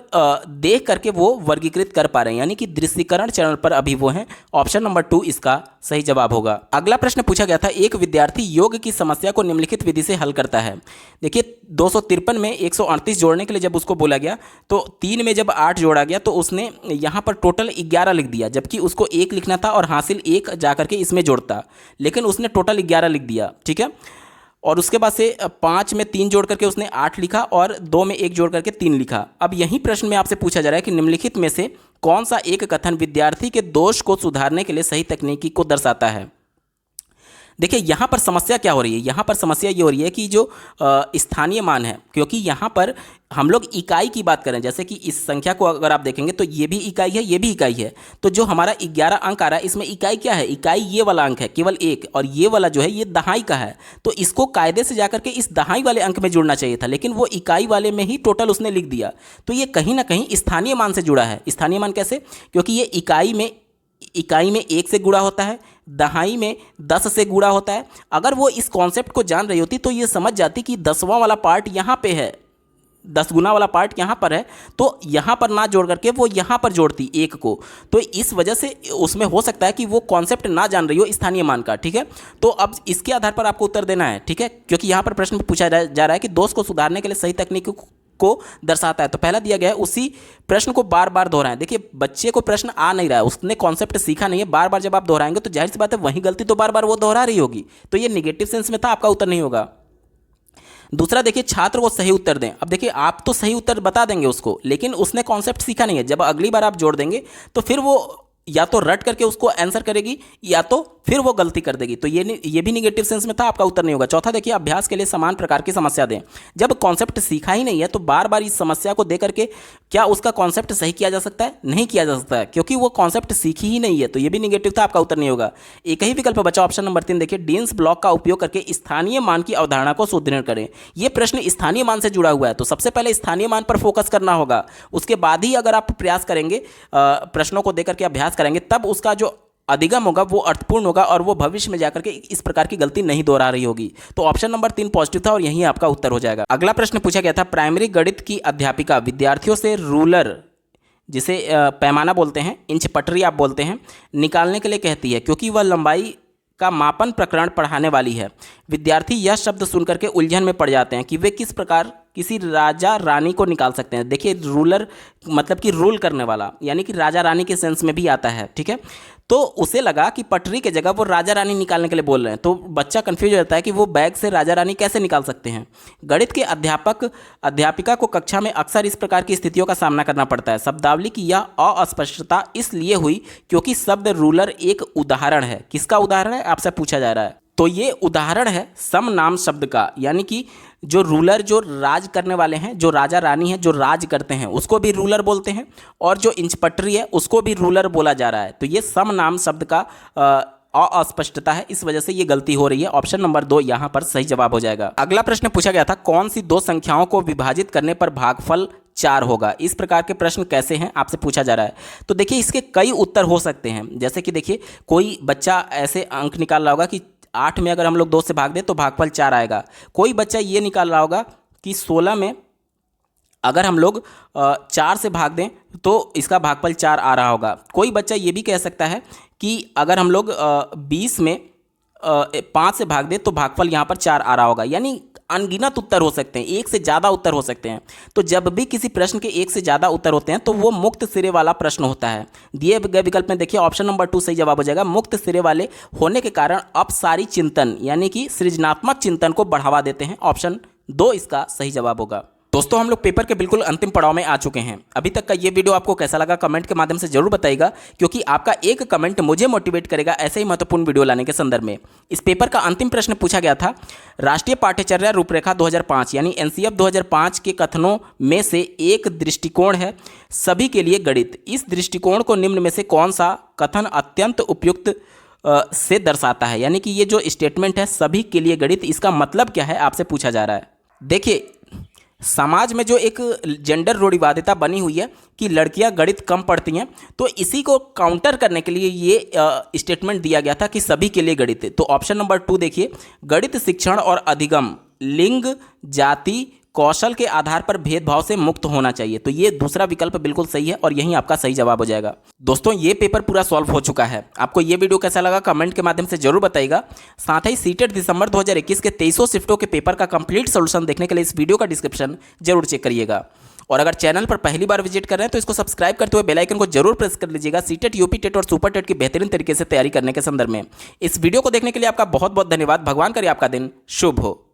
देख करके वो वर्गीकृत कर पा रहे हैं, यानी कि दृश्यीकरण चरण पर अभी वो हैं। ऑप्शन नंबर 2 इसका सही जवाब होगा। अगला प्रश्न पूछा गया था, एक विद्यार्थी योग की समस्या को निम्नलिखित विधि से हल करता है। देखिए 253 में 138 जोड़ने के लिए जब उसको बोला गया तो 3 में जब 8 जोड़ा गया तो उसने यहाँ पर टोटल 11 लिख दिया, जबकि उसको 1 लिखना था और हासिल 1 जाकर के इसमें जोड़ता, लेकिन उसने टोटल 11 लिख दिया। ठीक है, और उसके बाद से 5 में 3 जोड़ करके उसने 8 लिखा और 2 में 1 जोड़ करके 3 लिखा। अब यही प्रश्न में आपसे पूछा जा रहा है कि निम्नलिखित में से कौन सा एक कथन विद्यार्थी के दोष को सुधारने के लिए सही तकनीकी को दर्शाता है? देखिए यहाँ पर समस्या क्या हो रही है, यहाँ पर समस्या ये हो रही है कि जो स्थानीय मान है, क्योंकि यहाँ पर हम लोग इकाई की बात करें, जैसे कि इस संख्या को अगर आप देखेंगे तो ये भी इकाई है, ये भी इकाई है, तो जो हमारा 11 अंक आ रहा है इसमें इकाई क्या है, इकाई ये वाला अंक है केवल एक, और ये वाला जो है ये दहाई का है, तो इसको कायदे से जाकर के इस दहाई वाले अंक में जुड़ना चाहिए था, लेकिन वो इकाई वाले में ही टोटल उसने लिख दिया। तो ये कहीं ना कहीं स्थानीय मान से जुड़ा है। स्थानीय मान कैसे, क्योंकि ये इकाई में 1 से गुणा होता है, दहाई में 10 से गुणा होता है। अगर वो इस कॉन्सेप्ट को जान रही होती तो ये समझ जाती कि 10वां वाला पार्ट यहाँ पे है, 10 गुना वाला पार्ट यहाँ पर है, तो यहाँ पर ना जोड़ करके वो यहाँ पर जोड़ती 1 को। तो इस वजह से उसमें हो सकता है कि वो कॉन्सेप्ट ना जान रही हो स्थानीय मान का, ठीक है। तो अब इसके आधार पर आपको उत्तर देना है, ठीक है, क्योंकि यहाँ पर प्रश्न पूछा जा रहा है कि दोष को सुधारने के लिए सही तकनीक को दर्शाता है। तो पहला दिया गया है उसी प्रश्न को बार बार दोहराएं। देखिए बच्चे को प्रश्न आ नहीं रहा है, उसने कॉन्सेप्ट सीखा नहीं है, बार बार जब आप दोहराएंगे तो जाहिर सी बात है वही गलती तो बार बार वो दोहरा रही होगी, तो ये निगेटिव सेंस में था, आपका उत्तर नहीं होगा। दूसरा देखिए छात्र को सही उत्तर दें। अब देखिए आप तो सही उत्तर बता देंगे उसको, लेकिन उसने कॉन्सेप्ट सीखा नहीं है। जब अगली बार आप जोड़ देंगे तो फिर वो या तो रट करके उसको आंसर करेगी या तो फिर वो गलती कर देगी, तो ये भी निगेटिव सेंस में था, आपका उत्तर नहीं होगा। चौथा देखिए अभ्यास के लिए समान प्रकार की समस्या दें। जब कॉन्सेप्ट सीखा ही नहीं है तो बार बार इस समस्या को दे करके क्या उसका कॉन्सेप्ट सही किया जा सकता है, नहीं किया जा सकता है, क्योंकि वो कॉन्सेप्ट सीखी ही नहीं है, तो ये भी निगेटिव था, आपका उत्तर नहीं होगा। एक ही विकल्प बचा ऑप्शन नंबर 3 देखिए डीन्स ब्लॉक का उपयोग करके स्थानीय मान की अवधारणा को सुदृढ़ करें। ये प्रश्न स्थानीय मान से जुड़ा हुआ है, तो सबसे पहले स्थानीय मान पर फोकस करना होगा, उसके बाद ही अगर आप प्रयास करेंगे, प्रश्नों को देकर के अभ्यास करेंगे, तब उसका जो अधिगम होगा वो अर्थपूर्ण होगा और वो भविष्य में जाकर के इस प्रकार की गलती नहीं दोहरा रही होगी। तो ऑप्शन नंबर 3 पॉजिटिव था और यही आपका उत्तर हो जाएगा। अगला प्रश्न पूछा गया था प्राइमरी गणित की अध्यापिका विद्यार्थियों से रूलर, जिसे पैमाना बोलते हैं, इंच पटरी आप बोलते हैं, निकालने के लिए कहती है क्योंकि वह लंबाई का मापन प्रकरण पढ़ाने वाली है। विद्यार्थी यह शब्द सुनकर के उलझन में पड़ जाते हैं कि वे किस प्रकार किसी राजा रानी को निकाल सकते हैं। देखिए रूलर मतलब कि रूल करने वाला, यानी कि राजा रानी के सेंस में भी आता है, ठीक है। तो उसे लगा कि पटरी के जगह वो राजा रानी निकालने के लिए बोल रहे हैं, तो बच्चा कंफ्यूज हो जाता है कि वो बैग से राजा रानी कैसे निकाल सकते हैं। गणित के अध्यापिका को कक्षा में अक्सर इस प्रकार की स्थितियों का सामना करना पड़ता है। शब्दावली की यह अस्पष्टता इसलिए हुई क्योंकि शब्द रूलर एक उदाहरण है। किसका उदाहरण है आपसे पूछा जा रहा है, तो ये उदाहरण है सम नाम शब्द का, यानी कि जो रूलर जो राज करने वाले हैं, जो राजा रानी हैं जो राज करते हैं उसको भी रूलर बोलते हैं, और जो इंच पटरी है उसको भी रूलर बोला जा रहा है। तो ये सम नाम शब्द का अस्पष्टता है, इस वजह से ये गलती हो रही है। ऑप्शन नंबर 2 यहाँ पर सही जवाब हो जाएगा। अगला प्रश्न पूछा गया था कौन सी दो संख्याओं को विभाजित करने पर भागफल 4 होगा। इस प्रकार के प्रश्न कैसे हैं आपसे पूछा जा रहा है। तो देखिए इसके कई उत्तर हो सकते हैं, जैसे कि देखिए कोई बच्चा ऐसे अंक निकाल रहा होगा कि 8 में अगर हम लोग 2 से भाग दें तो भागफल 4 आएगा। कोई बच्चा ये निकाल रहा होगा कि 16 में अगर हम लोग 4 से भाग दें तो इसका भागफल 4 आ रहा होगा। कोई बच्चा ये भी कह सकता है कि अगर हम लोग 20 में 5 से भाग दें तो भागफल यहाँ पर 4 आ रहा होगा। यानी अनगिनत उत्तर हो सकते हैं, एक से ज़्यादा उत्तर हो सकते हैं। तो जब भी किसी प्रश्न के एक से ज़्यादा उत्तर होते हैं तो वो मुक्त सिरे वाला प्रश्न होता है। दिए गए विकल्प में देखिए ऑप्शन नंबर 2 सही जवाब हो जाएगा। मुक्त सिरे वाले होने के कारण अपसारी चिंतन यानी कि सृजनात्मक चिंतन को बढ़ावा देते हैं। ऑप्शन 2 इसका सही जवाब होगा। दोस्तों हम लोग पेपर के बिल्कुल अंतिम पड़ाव में आ चुके हैं। अभी तक का ये वीडियो आपको कैसा लगा कमेंट के माध्यम से जरूर बताइएगा, क्योंकि आपका एक कमेंट मुझे मोटिवेट करेगा ऐसे ही महत्वपूर्ण वीडियो लाने के संदर्भ में। इस पेपर का अंतिम प्रश्न पूछा गया था राष्ट्रीय पाठ्यचर्या रूपरेखा 2005 यानी एनसीएफ 2005 के कथनों में से एक दृष्टिकोण है सभी के लिए गणित। इस दृष्टिकोण को निम्न में से कौन सा कथन अत्यंत उपयुक्त से दर्शाता है। यानी कि ये जो स्टेटमेंट है सभी के लिए गणित, इसका मतलब क्या है आपसे पूछा जा रहा है। देखिए समाज में जो एक जेंडर रूढ़िवादिता बनी हुई है कि लड़कियां गणित कम पढ़ती हैं, तो इसी को काउंटर करने के लिए ये स्टेटमेंट दिया गया था कि सभी के लिए गणित। तो ऑप्शन नंबर 2 देखिए गणित शिक्षण और अधिगम लिंग जाति कौशल के आधार पर भेदभाव से मुक्त होना चाहिए। तो ये दूसरा विकल्प बिल्कुल सही है और यही आपका सही जवाब हो जाएगा। दोस्तों ये पेपर पूरा सॉल्व हो चुका है। आपको ये वीडियो कैसा लगा कमेंट के माध्यम से जरूर बताइएगा। साथ ही सीटेट दिसंबर 2021 के 2300 शिफ्टों के पेपर का कंप्लीट सोल्यूशन देखने के लिए इस वीडियो का डिस्क्रिप्शन जरूर चेक करिएगा। और अगर चैनल पर पहली बार विजिट कर रहे हैं तो इसको सब्सक्राइब करते हुए बेल आइकन को जरूर प्रेस कर लीजिएगा सीटेट, यूपी टेट और सुपर टेट की बेहतरीन तरीके से तैयारी करने के संदर्भ में। इस वीडियो को देखने के लिए आपका बहुत बहुत धन्यवाद। भगवान करे आपका दिन शुभ हो।